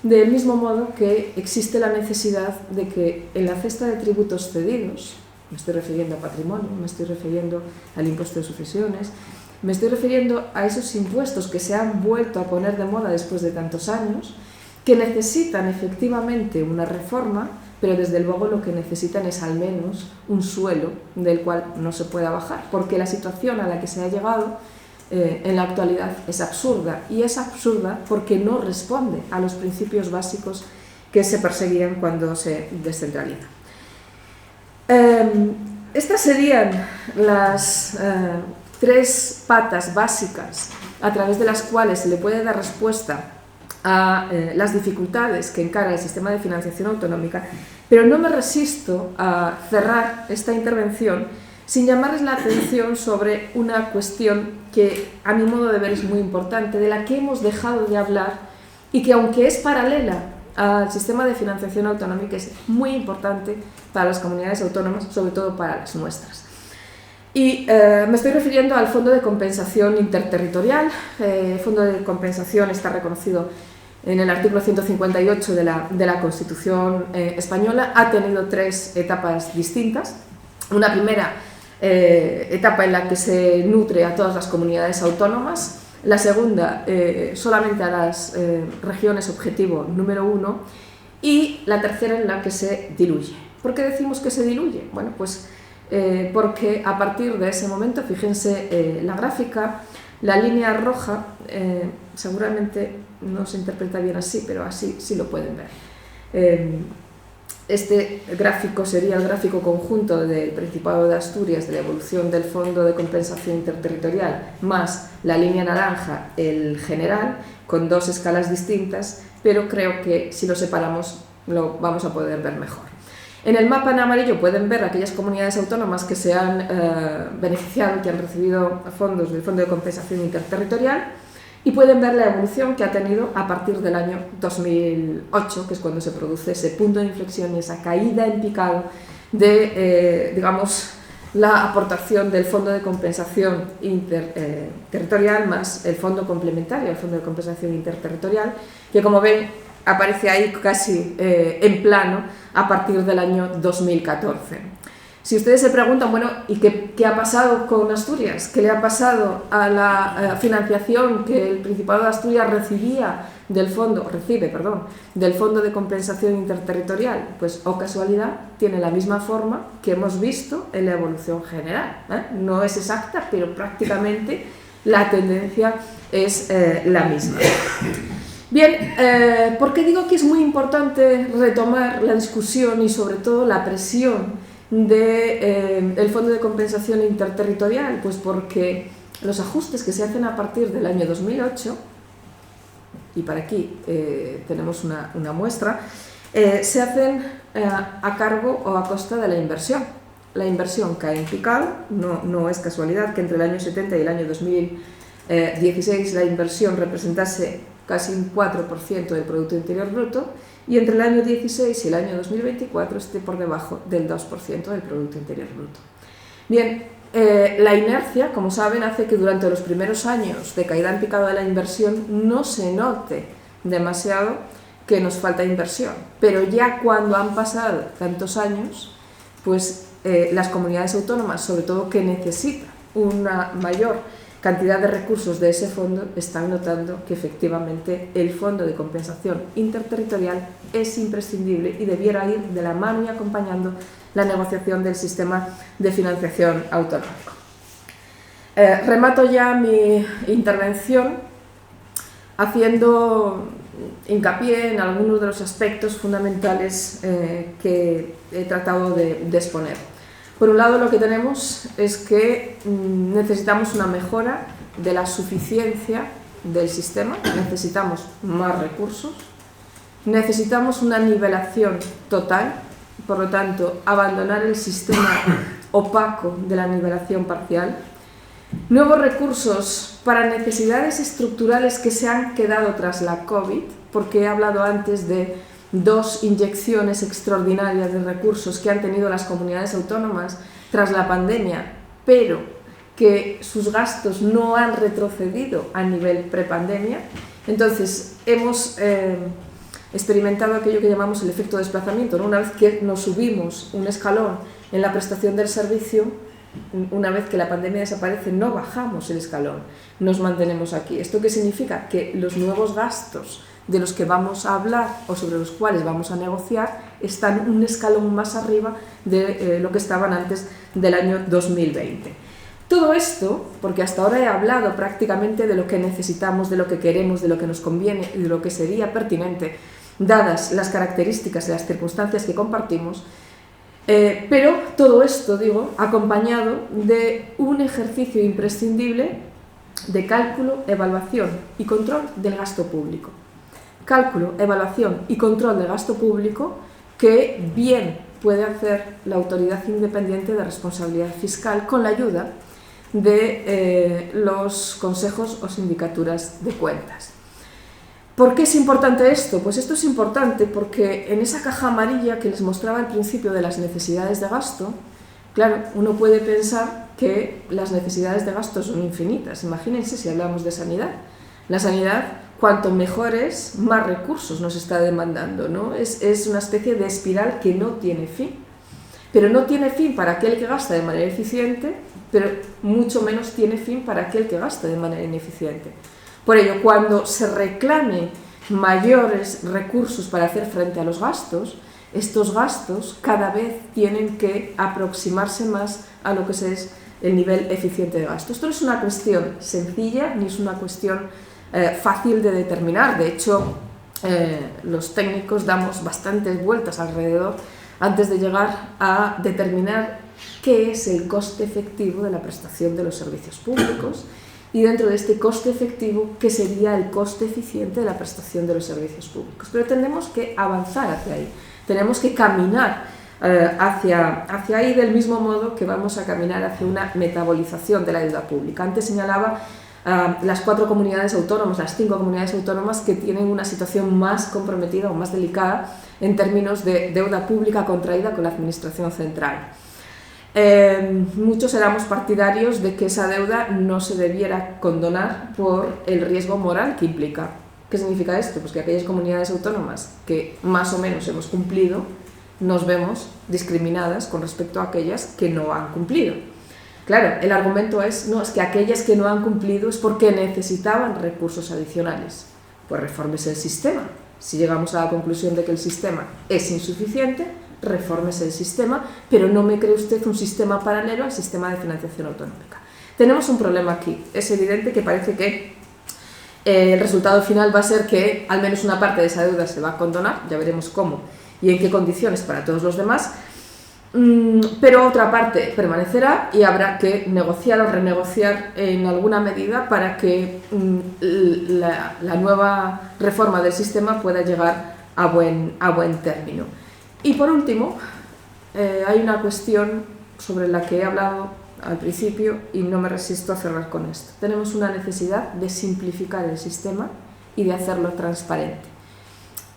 del mismo modo que existe la necesidad de que en la cesta de tributos cedidos, me estoy refiriendo a patrimonio, me estoy refiriendo al impuesto de sucesiones, me estoy refiriendo a esos impuestos que se han vuelto a poner de moda después de tantos años, que necesitan efectivamente una reforma, pero desde luego lo que necesitan es al menos un suelo del cual no se pueda bajar, porque la situación a la que se ha llegado en la actualidad es absurda, y es absurda porque no responde a los principios básicos que se perseguían cuando se descentraliza. Estas serían las tres patas básicas a través de las cuales se le puede dar respuesta a las dificultades que encara el sistema de financiación autonómica, pero no me resisto a cerrar esta intervención sin llamarles la atención sobre una cuestión que a mi modo de ver es muy importante, de la que hemos dejado de hablar y que, aunque es paralela al sistema de financiación autonómica, es muy importante para las comunidades autónomas, sobre todo para las nuestras. Y me estoy refiriendo al Fondo de Compensación Interterritorial. El Fondo de Compensación está reconocido en el artículo 158 de la Constitución española. Ha tenido tres etapas distintas. Una primera etapa en la que se nutre a todas las comunidades autónomas. La segunda solamente a las regiones objetivo número 1. Y la tercera en la que se diluye. ¿Por qué decimos que se diluye? Bueno, pues porque a partir de ese momento, fíjense la gráfica, la línea roja, seguramente no se interpreta bien así, pero así sí lo pueden ver. Este gráfico sería el gráfico conjunto del Principado de Asturias de la evolución del Fondo de Compensación Interterritorial, más la línea naranja, el general, con dos escalas distintas, pero creo que si lo separamos lo vamos a poder ver mejor. En el mapa en amarillo pueden ver aquellas comunidades autónomas que se han beneficiado, que han recibido fondos del Fondo de Compensación Interterritorial, y pueden ver la evolución que ha tenido a partir del año 2008, que es cuando se produce ese punto de inflexión y esa caída en picado de, digamos, la aportación del Fondo de Compensación Interterritorial más el Fondo Complementario al Fondo de Compensación Interterritorial, que, como ven, aparece ahí casi en plano a partir del año 2014. Si ustedes se preguntan, bueno, ¿y qué ha pasado con Asturias? ¿Qué le ha pasado a la financiación que el Principado de Asturias recibe del Fondo de Compensación Interterritorial? Pues, oh casualidad, tiene la misma forma que hemos visto en la evolución general. No es exacta, pero prácticamente la tendencia es la misma. Bien, ¿por qué digo que es muy importante retomar la discusión y sobre todo la presión del Fondo de Compensación Interterritorial? Pues porque los ajustes que se hacen a partir del año 2008, y para aquí tenemos una muestra, se hacen a cargo o a costa de la inversión. La inversión cae en picado, no es casualidad que entre el año 70 y el año 2016 la inversión representase casi un 4% del Producto Interior Bruto, y entre el año 16 y el año 2024 esté por debajo del 2% del Producto Interior Bruto. Bien, la inercia, como saben, hace que durante los primeros años de caída en picado de la inversión no se note demasiado que nos falta inversión, pero ya cuando han pasado tantos años, pues las comunidades autónomas, sobre todo que necesitan una mayor cantidad de recursos de ese fondo, están notando que efectivamente el Fondo de Compensación Interterritorial es imprescindible y debiera ir de la mano y acompañando la negociación del sistema de financiación autonómico. Remato ya mi intervención haciendo hincapié en algunos de los aspectos fundamentales que he tratado de exponer. Por un lado, lo que tenemos es que necesitamos una mejora de la suficiencia del sistema, necesitamos más recursos, necesitamos una nivelación total, por lo tanto, abandonar el sistema opaco de la nivelación parcial, nuevos recursos para necesidades estructurales que se han quedado tras la COVID, porque he hablado antes de dos inyecciones extraordinarias de recursos que han tenido las comunidades autónomas tras la pandemia, pero que sus gastos no han retrocedido a nivel prepandemia. Entonces, hemos experimentado aquello que llamamos el efecto desplazamiento, ¿no? Una vez que nos subimos un escalón en la prestación del servicio, una vez que la pandemia desaparece, no bajamos el escalón, nos mantenemos aquí. ¿Esto qué significa? Que los nuevos gastos de los que vamos a hablar o sobre los cuales vamos a negociar están un escalón más arriba de lo que estaban antes del año 2020. Todo esto, porque hasta ahora he hablado prácticamente de lo que necesitamos, de lo que queremos, de lo que nos conviene y de lo que sería pertinente, dadas las características y las circunstancias que compartimos, pero todo esto, digo, acompañado de un ejercicio imprescindible de cálculo, evaluación y control del gasto público. Cálculo, evaluación y control del gasto público que bien puede hacer la Autoridad Independiente de Responsabilidad Fiscal con la ayuda de los consejos o sindicaturas de cuentas. ¿Por qué es importante esto? Pues esto es importante porque en esa caja amarilla que les mostraba al principio de las necesidades de gasto, claro, uno puede pensar que las necesidades de gasto son infinitas. Imagínense si hablamos de sanidad. La sanidad, cuanto mejores, más recursos nos está demandando, ¿no? Es una especie de espiral que no tiene fin. Pero no tiene fin para aquel que gasta de manera eficiente, pero mucho menos tiene fin para aquel que gasta de manera ineficiente. Por ello, cuando se reclame mayores recursos para hacer frente a los gastos, estos gastos cada vez tienen que aproximarse más a lo que es el nivel eficiente de gasto. Esto no es una cuestión sencilla ni es una cuestión fácil de determinar. De hecho, los técnicos damos bastantes vueltas alrededor antes de llegar a determinar qué es el coste efectivo de la prestación de los servicios públicos y dentro de este coste efectivo, qué sería el coste eficiente de la prestación de los servicios públicos. Pero tenemos que avanzar hacia ahí, tenemos que caminar hacia ahí del mismo modo que vamos a caminar hacia una metabolización de la deuda pública. Antes señalaba las 4 comunidades autónomas, las 5 comunidades autónomas que tienen una situación más comprometida o más delicada en términos de deuda pública contraída con la Administración central. Muchos éramos partidarios de que esa deuda no se debiera condonar por el riesgo moral que implica. ¿Qué significa esto? Pues que aquellas comunidades autónomas que más o menos hemos cumplido nos vemos discriminadas con respecto a aquellas que no han cumplido. Claro, el argumento es que aquellas que no han cumplido es porque necesitaban recursos adicionales. Pues refórmese el sistema. Si llegamos a la conclusión de que el sistema es insuficiente, refórmese el sistema, pero no me cree usted un sistema paralelo al sistema de financiación autonómica. Tenemos un problema aquí. Es evidente que parece que el resultado final va a ser que al menos una parte de esa deuda se va a condonar, ya veremos cómo y en qué condiciones para todos los demás, pero otra parte permanecerá y habrá que negociar o renegociar en alguna medida para que la nueva reforma del sistema pueda llegar a buen término. Y por último, hay una cuestión sobre la que he hablado al principio y no me resisto a cerrar con esto. Tenemos una necesidad de simplificar el sistema y de hacerlo transparente.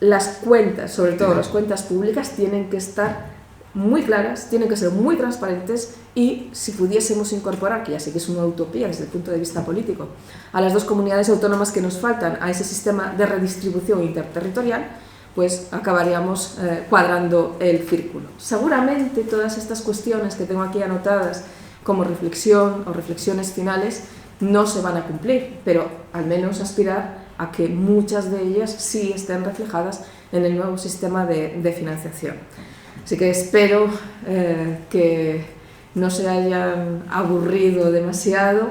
Las cuentas, sobre todo las cuentas públicas, tienen que estar muy claras, tienen que ser muy transparentes y si pudiésemos incorporar, que ya sé que es una utopía desde el punto de vista político, a las 2 comunidades autónomas que nos faltan a ese sistema de redistribución interterritorial, pues acabaríamos cuadrando el círculo. Seguramente todas estas cuestiones que tengo aquí anotadas como reflexión o reflexiones finales no se van a cumplir, pero al menos aspirar a que muchas de ellas sí estén reflejadas en el nuevo sistema de financiación. Así que espero que no se hayan aburrido demasiado.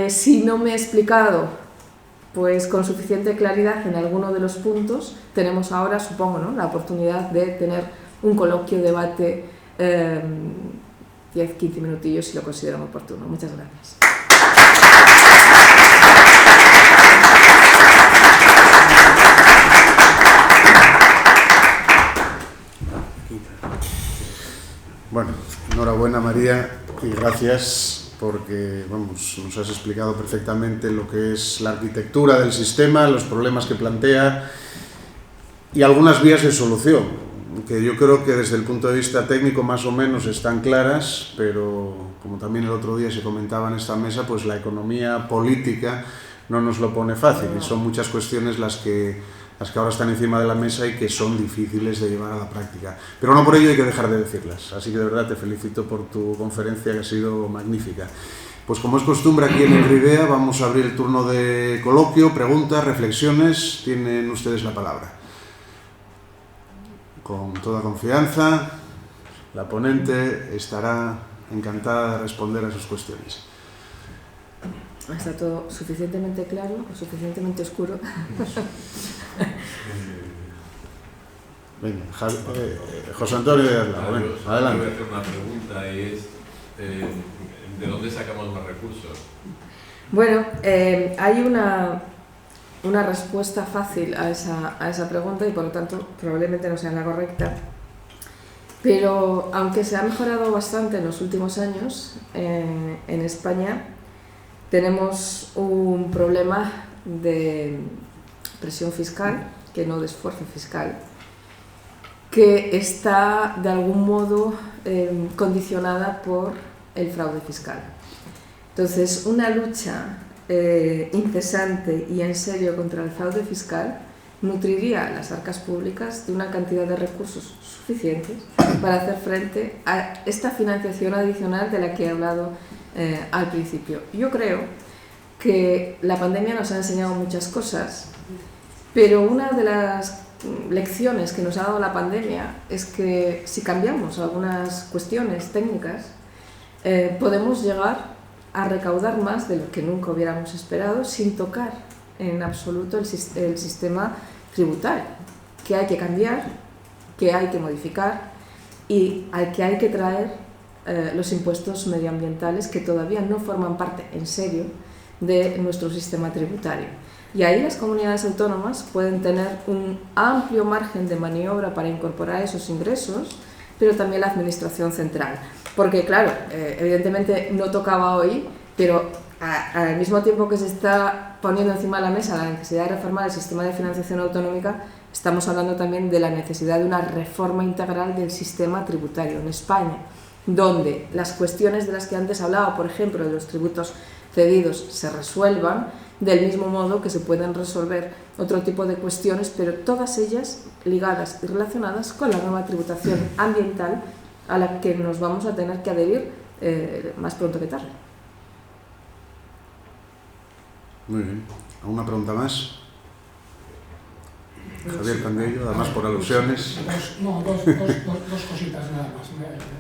Si no me he explicado pues con suficiente claridad en alguno de los puntos, tenemos ahora, supongo, ¿no?, la oportunidad de tener un coloquio, debate, 10-15 minutillos si lo consideran oportuno. Muchas gracias.
Bueno, enhorabuena María y gracias porque nos has explicado perfectamente lo que es la arquitectura del sistema, los problemas que plantea y algunas vías de solución, que yo creo que desde el punto de vista técnico más o menos están claras, pero como también el otro día se comentaba en esta mesa, pues la economía política no nos lo pone fácil y son muchas cuestiones las que las que ahora están encima de la mesa y que son difíciles de llevar a la práctica. Pero no por ello hay que dejar de decirlas. Así que de verdad te felicito por tu conferencia, que ha sido magnífica. Pues como es costumbre aquí en Enridea, vamos a abrir el turno de coloquio, preguntas, reflexiones. Tienen ustedes la palabra. Con toda confianza, la ponente estará encantada de responder a sus cuestiones.
¿Está todo suficientemente claro o suficientemente oscuro?
Venga, José Antonio de Arla, bueno, adelante.
Voy a hacer una pregunta y es, ¿de dónde sacamos más recursos?
Bueno, hay una respuesta fácil a esa pregunta y por lo tanto probablemente no sea la correcta. Pero aunque se ha mejorado bastante en los últimos años, en España tenemos un problema de presión fiscal, que no de esfuerzo fiscal, que está de algún modo condicionada por el fraude fiscal. Entonces, una lucha incesante y en serio contra el fraude fiscal nutriría las arcas públicas de una cantidad de recursos suficientes para hacer frente a esta financiación adicional de la que he hablado al principio. Yo creo que la pandemia nos ha enseñado muchas cosas, pero una de las lecciones que nos ha dado la pandemia es que si cambiamos algunas cuestiones técnicas, podemos llegar a recaudar más de lo que nunca hubiéramos esperado sin tocar en absoluto el sistema tributario, que hay que cambiar, que hay que modificar y al que hay que traer los impuestos medioambientales que todavía no forman parte en serio de nuestro sistema tributario. Y ahí las comunidades autónomas pueden tener un amplio margen de maniobra para incorporar esos ingresos, pero también la administración central. Porque claro, evidentemente no tocaba hoy, pero al mismo tiempo que se está poniendo encima de la mesa la necesidad de reformar el sistema de financiación autonómica, estamos hablando también de la necesidad de una reforma integral del sistema tributario en España, donde las cuestiones de las que antes hablaba, por ejemplo, de los tributos cedidos, se resuelvan del mismo modo que se pueden resolver otro tipo de cuestiones, pero todas ellas ligadas y relacionadas con la nueva tributación ambiental a la que nos vamos a tener que adherir más pronto que tarde.
Muy bien. ¿Alguna pregunta más? Javier Candello, además por alusiones.
Dos cositas nada más.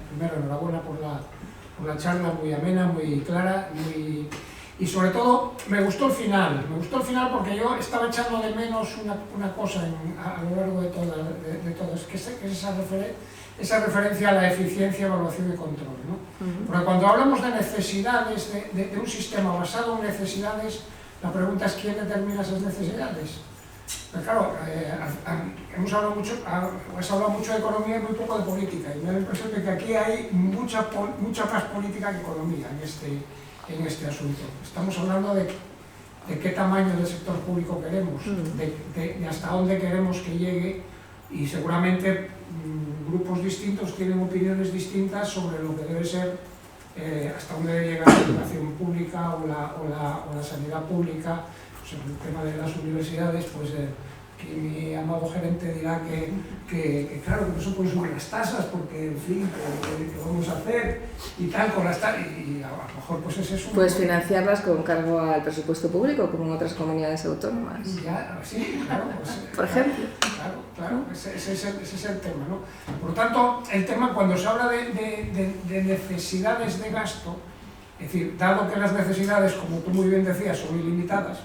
Primero, enhorabuena por la charla, muy amena, muy clara, y sobre todo me gustó el final porque yo estaba echando de menos una cosa a lo largo de todo, que es esa referencia a la eficiencia, evaluación y control, ¿no? Porque cuando hablamos de necesidades, de un sistema basado en necesidades, la pregunta es ¿quién determina esas necesidades? Pero claro, has hablado mucho de economía y muy poco de política, y me da la impresión de que aquí hay mucha más política que economía en este asunto. Estamos hablando de qué tamaño del sector público queremos, de hasta dónde queremos que llegue, y seguramente grupos distintos tienen opiniones distintas sobre lo que debe ser, hasta dónde debe llegar la educación pública o la sanidad pública. Sobre el tema de las universidades, pues que mi amado gerente dirá que claro, que no se pueden subir las tasas porque, en fin, ¿qué vamos a hacer? Y tal, con las tasas, y a lo mejor pues ese es un...
Puedes financiarlas con cargo al presupuesto público, como en otras comunidades autónomas.
Ya, sí, claro. Pues,
por ejemplo.
Claro, ese es el tema, ¿no? Por lo tanto, el tema, cuando se habla de necesidades de gasto, es decir, dado que las necesidades, como tú muy bien decías, son ilimitadas,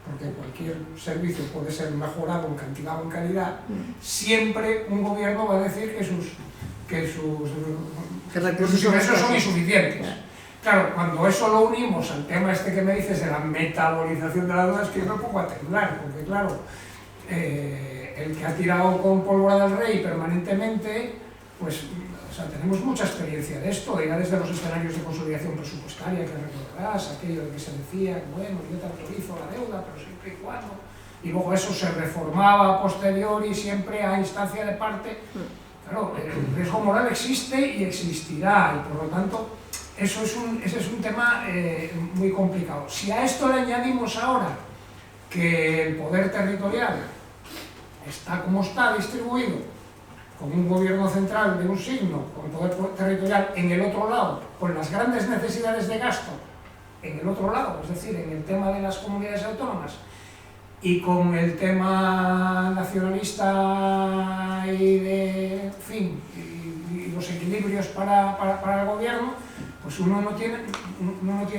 porque cualquier servicio puede ser mejorado en cantidad o en calidad, siempre un gobierno va a decir que sus ingresos son insuficientes. Claro, cuando eso lo unimos al tema este que me dices de la metabolización de la deuda, es que yo me pongo a temblar, porque claro, el que ha tirado con pólvora del rey permanentemente, pues tenemos mucha experiencia de esto, ya desde los escenarios de consolidación presupuestaria, que recordarás, aquello de que se decía, bueno, yo te autorizo la deuda, pero siempre y cuando, y luego eso se reformaba a posteriori, siempre a instancia de parte. Claro, el riesgo moral existe y existirá, y por lo tanto, ese es un tema muy complicado. Si a esto le añadimos ahora que el poder territorial está como está distribuido, con un gobierno central de un signo, con poder territorial en el otro lado, con las grandes necesidades de gasto en el otro lado, es decir, en el tema de las comunidades autónomas, y con el tema nacionalista y de, en fin, y los equilibrios para el gobierno, pues uno no tiene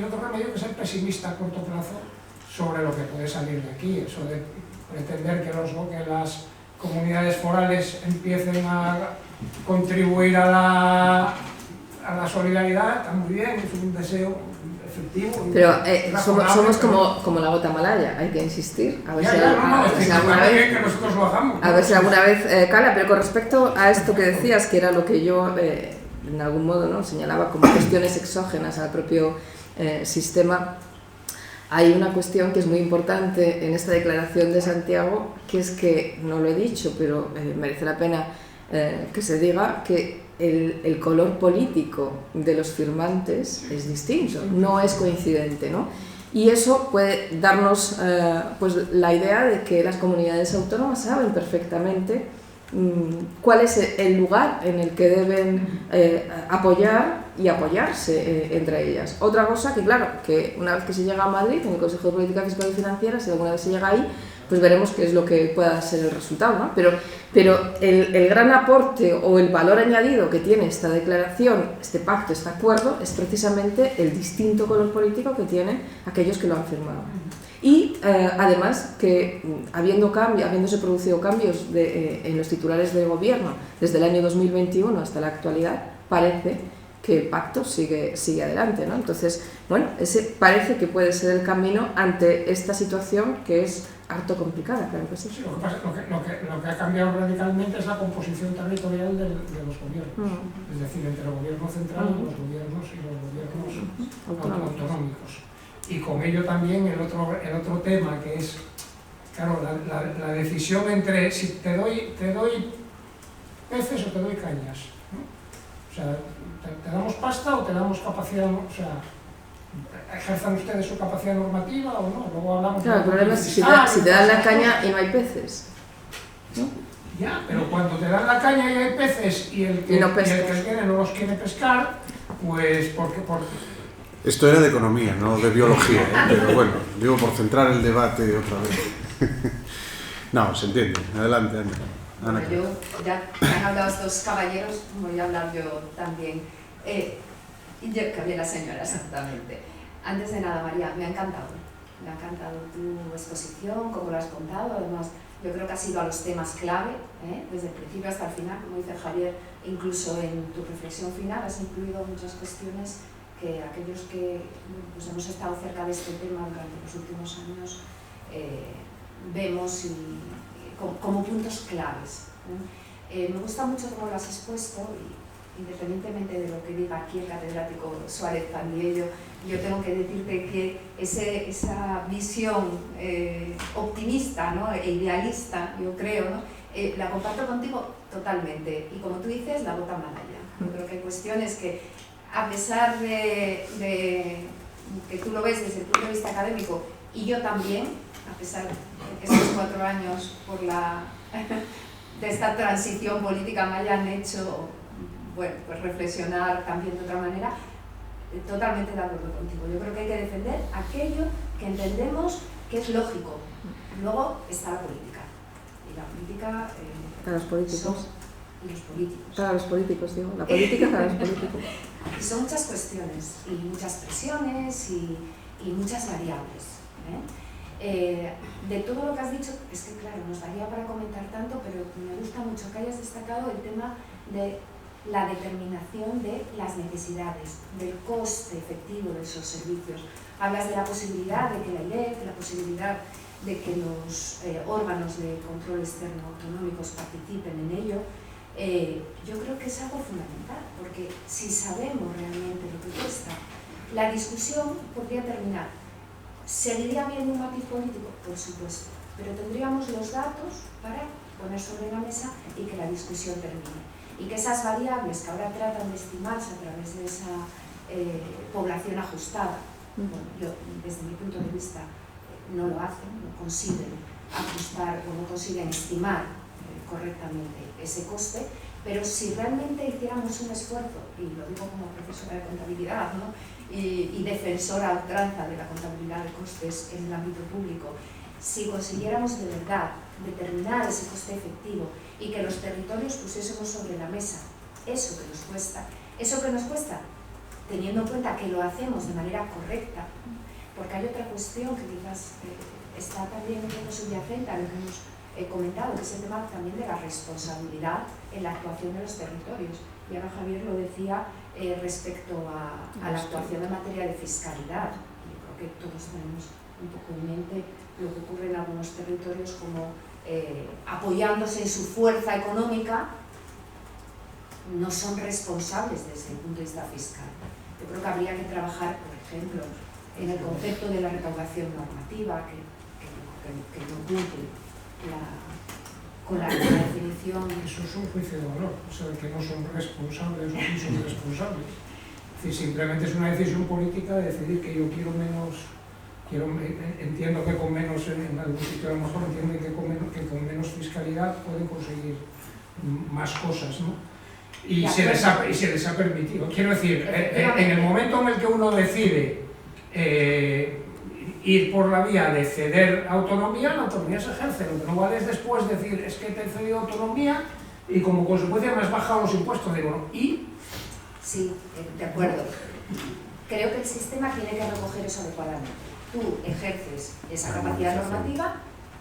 otro remedio que ser pesimista a corto plazo sobre lo que puede salir de aquí. Eso de pretender que las comunidades forales empiecen a contribuir a la solidaridad está muy bien, es un deseo efectivo.
Pero somos como la gota malaya, hay que insistir, a ver si alguna vez cala. Pero con respecto a esto que decías, que era lo que yo en algún modo, ¿no?, señalaba como cuestiones exógenas al propio sistema, hay una cuestión que es muy importante en esta declaración de Santiago, que es que, no lo he dicho, pero merece la pena que se diga, que el color político de los firmantes es distinto, no es coincidente, ¿no? Y eso puede darnos pues la idea de que las comunidades autónomas saben perfectamente cuál es el lugar en el que deben apoyar y apoyarse entre ellas. Otra cosa que, claro, que una vez que se llega a Madrid, en el Consejo de Política Fiscal y Financiera, si alguna vez se llega ahí, pues veremos qué es lo que pueda ser el resultado, ¿no? Pero el gran aporte o el valor añadido que tiene esta declaración, este pacto, este acuerdo, es precisamente el distinto color político que tienen aquellos que lo han firmado. Y además que habiéndose producido cambios en los titulares de gobierno desde el año 2021 hasta la actualidad, parece que el pacto sigue adelante, ¿no? Entonces, bueno, ese parece que puede ser el camino ante esta situación que es harto complicada, claro que sí.
Sí, lo que ha cambiado radicalmente es la composición territorial de los gobiernos, es decir, entre el gobierno central y los gobiernos autonómicos. Y con ello también el otro tema, que es, claro, la decisión entre si te doy peces o te doy cañas, ¿no? O sea, ¿te damos pasta o te damos capacidad? O sea, ¿ejerzan ustedes su capacidad normativa o no? Luego hablamos.
Claro, el problema es si te dan la caña y no hay peces, ¿no?
Ya, pero cuando te dan la caña y hay peces y el que viene no los quiere pescar, pues porque
esto era de economía, no de biología, pero bueno, digo por centrar el debate otra vez. No, se entiende. Adelante, Ana.
Bueno, ya han hablado estos caballeros, voy a hablar yo también. Y yo, que bien la señora, exactamente. Antes de nada, María, me ha encantado tu exposición, cómo lo has contado. Además, yo creo que has ido a los temas clave, desde el principio hasta el final. Como dice Javier, incluso en tu reflexión final has incluido muchas cuestiones que aquellos que pues hemos estado cerca de este tema durante los últimos años vemos como puntos claves. Me gusta mucho cómo lo has expuesto, y independientemente de lo que diga aquí el catedrático Suárez Pandiello, yo tengo que decirte que esa visión optimista, ¿no?, e idealista, yo creo, ¿no?, la comparto contigo totalmente. Y como tú dices, la gota malaya. Yo creo que hay cuestiones que, a pesar de que tú lo ves desde el punto de vista académico, y yo también, a pesar de que estos 4 años de esta transición política me hayan hecho, bueno, pues reflexionar también de otra manera, totalmente de acuerdo contigo. Yo creo que hay que defender aquello que entendemos que es lógico. Luego está la política. Y la política...
para los políticos.
Y los políticos.
Para los políticos, digo. La política para los políticos.
Y son muchas cuestiones, y muchas presiones, y muchas variables. De todo lo que has dicho, es que claro, nos daría para comentar tanto, pero me gusta mucho que hayas destacado el tema de la determinación de las necesidades, del coste efectivo de esos servicios. Hablas de la posibilidad de que la IREF, de la posibilidad de que los órganos de control externo autonómicos participen en ello. Yo creo que es algo fundamental, porque si sabemos realmente lo que cuesta, la discusión podría terminar. ¿Seguiría habiendo un matiz político? Por supuesto, pero tendríamos los datos para poner sobre la mesa y que la discusión termine. Y que esas variables que ahora tratan de estimarse a través de esa población ajustada, bueno, yo desde mi punto de vista no lo hacen, no consiguen ajustar o no consiguen estimar correctamente ese coste, pero si realmente hiciéramos un esfuerzo, y lo digo como profesora de contabilidad, ¿no?, y defensora a ultranza de la contabilidad de costes en el ámbito público, si consiguiéramos de verdad determinar ese coste efectivo y que los territorios pusiésemos sobre la mesa eso que nos cuesta, teniendo en cuenta que lo hacemos de manera correcta, porque hay otra cuestión que quizás está también un poco subyacente a lo que hemos comentado, que es el tema también de la responsabilidad en la actuación de los territorios. Y ahora Javier lo decía respecto a la actuación en materia de fiscalidad. Yo creo que todos tenemos un poco en mente lo que ocurre en algunos territorios, como apoyándose en su fuerza económica, no son responsables desde el punto de vista fiscal. Yo creo que habría que trabajar, por ejemplo, en el concepto de la recaudación normativa, que no cumple con la definición.
Eso es un juicio de valor, o sea, que no son responsables o no son responsables. Es decir, simplemente es una decisión política de decidir que yo quiero menos, entiendo que con menos, en algún sitio a lo mejor entienden que con menos fiscalidad pueden conseguir más cosas, ¿no? Y se les ha permitido. Quiero decir, en el momento en el que uno decide ir por la vía de ceder autonomía, la autonomía se ejerce. Lo que no vale es después decir, es que te he cedido autonomía y como consecuencia me has bajado los impuestos. Digo, ¿y?
Sí, de acuerdo. Creo que el sistema tiene que recoger eso adecuadamente. Tú ejerces esa capacidad normativa,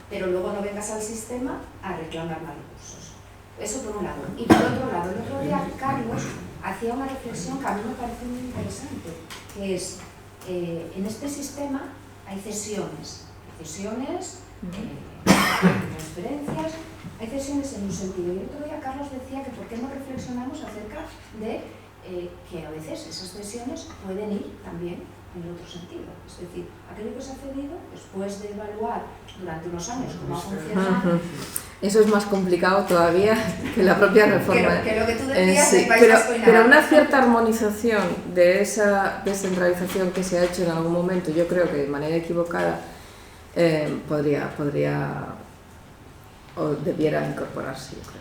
pero luego no vengas al sistema a reclamar más recursos. Eso por un lado. Y por otro lado, el otro día Carlos hacía una reflexión que a mí me parece muy interesante, que es, en este sistema hay cesiones, transferencias, hay cesiones en un sentido. Y el otro día Carlos decía que por qué no reflexionamos acerca de que a veces esas cesiones pueden ir también en el otro sentido. Es decir, aquello que se ha cedido, después de evaluar durante unos años cómo ha funcionado.
Eso es más complicado todavía que la propia reforma.
Que lo que tú decías del País Vasco y nada.
Pero una cierta armonización de esa descentralización que se ha hecho en algún momento, yo creo que de manera equivocada, podría o debiera incorporarse, yo creo.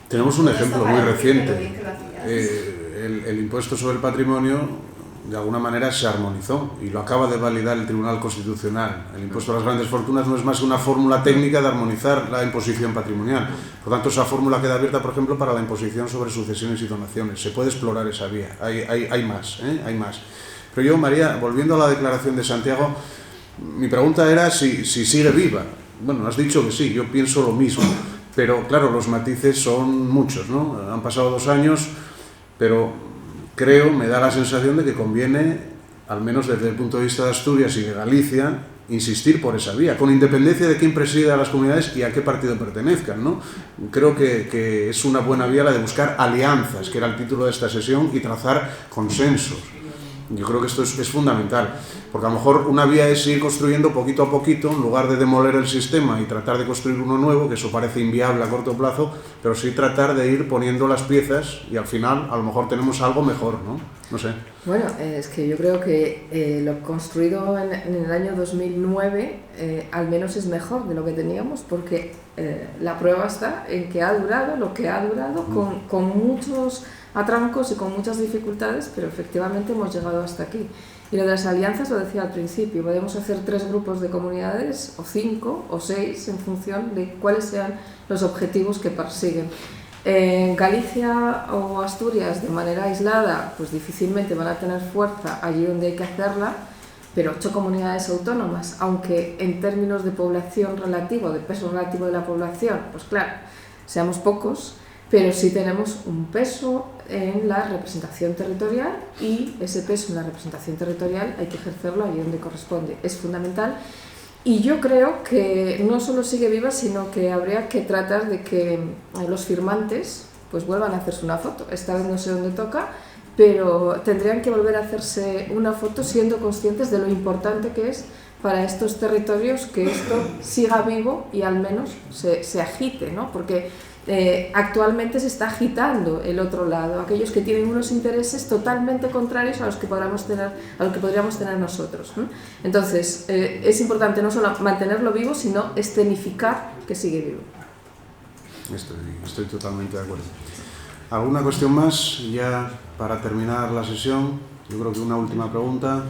Tenemos un ejemplo muy reciente. El impuesto sobre el patrimonio de alguna manera se armonizó y lo acaba de validar el Tribunal Constitucional. El impuesto a las grandes fortunas no es más que una fórmula técnica de armonizar la imposición patrimonial. Por tanto, esa fórmula queda abierta, por ejemplo, para la imposición sobre sucesiones y donaciones. Se puede explorar esa vía. Hay más. Pero yo, María, volviendo a la declaración de Santiago, mi pregunta era si sigue viva. Bueno, has dicho que sí, yo pienso lo mismo. Pero, claro, los matices son muchos, ¿no? Han pasado 2 años, pero creo, me da la sensación de que conviene, al menos desde el punto de vista de Asturias y de Galicia, insistir por esa vía, con independencia de quién presida a las comunidades y a qué partido pertenezcan, ¿no? Creo que es una buena vía la de buscar alianzas, que era el título de esta sesión, y trazar consensos. Yo creo que esto es fundamental, porque a lo mejor una vía es ir construyendo poquito a poquito, en lugar de demoler el sistema y tratar de construir uno nuevo, que eso parece inviable a corto plazo, pero sí tratar de ir poniendo las piezas y al final a lo mejor tenemos algo mejor, ¿no? No sé.
Bueno, es que yo creo que lo construido en el año 2009 al menos es mejor de lo que teníamos, porque la prueba está en que ha durado lo que ha durado, con muchos atrancos y con muchas dificultades, pero efectivamente hemos llegado hasta aquí. Y lo de las alianzas lo decía al principio, podemos hacer 3 grupos de comunidades, o 5, o 6, en función de cuáles sean los objetivos que persiguen. Galicia o Asturias, de manera aislada, pues difícilmente van a tener fuerza allí donde hay que hacerla, pero 8 comunidades autónomas, aunque en términos de población relativo, de peso relativo de la población, pues claro, seamos pocos, pero sí tenemos un peso en la representación territorial y ese peso en la representación territorial hay que ejercerlo allí donde corresponde. Es fundamental y yo creo que no solo sigue viva, sino que habría que tratar de que los firmantes pues vuelvan a hacerse una foto. Esta vez no sé dónde toca, pero tendrían que volver a hacerse una foto siendo conscientes de lo importante que es para estos territorios que esto siga vivo y al menos se agite, ¿no? Porque actualmente se está agitando el otro lado, aquellos que tienen unos intereses totalmente contrarios a los que podríamos tener nosotros, ¿no? Entonces, es importante no solo mantenerlo vivo, sino escenificar que sigue vivo.
Estoy totalmente de acuerdo. ¿Alguna cuestión más ya para terminar la sesión? Yo creo que una última pregunta,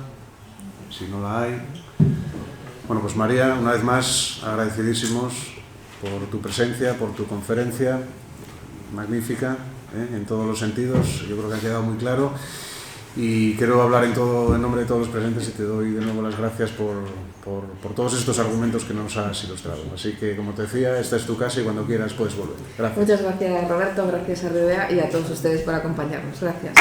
si no la hay. Bueno, pues María, una vez más, agradecidísimos por tu presencia, por tu conferencia, magnífica, en todos los sentidos. Yo creo que ha quedado muy claro. Y quiero hablar en nombre de todos los presentes y te doy de nuevo las gracias por todos estos argumentos que nos has ilustrado. Así que, como te decía, esta es tu casa y cuando quieras puedes volver. Gracias.
Muchas gracias, Roberto, gracias a Rebea y a todos ustedes por acompañarnos. Gracias.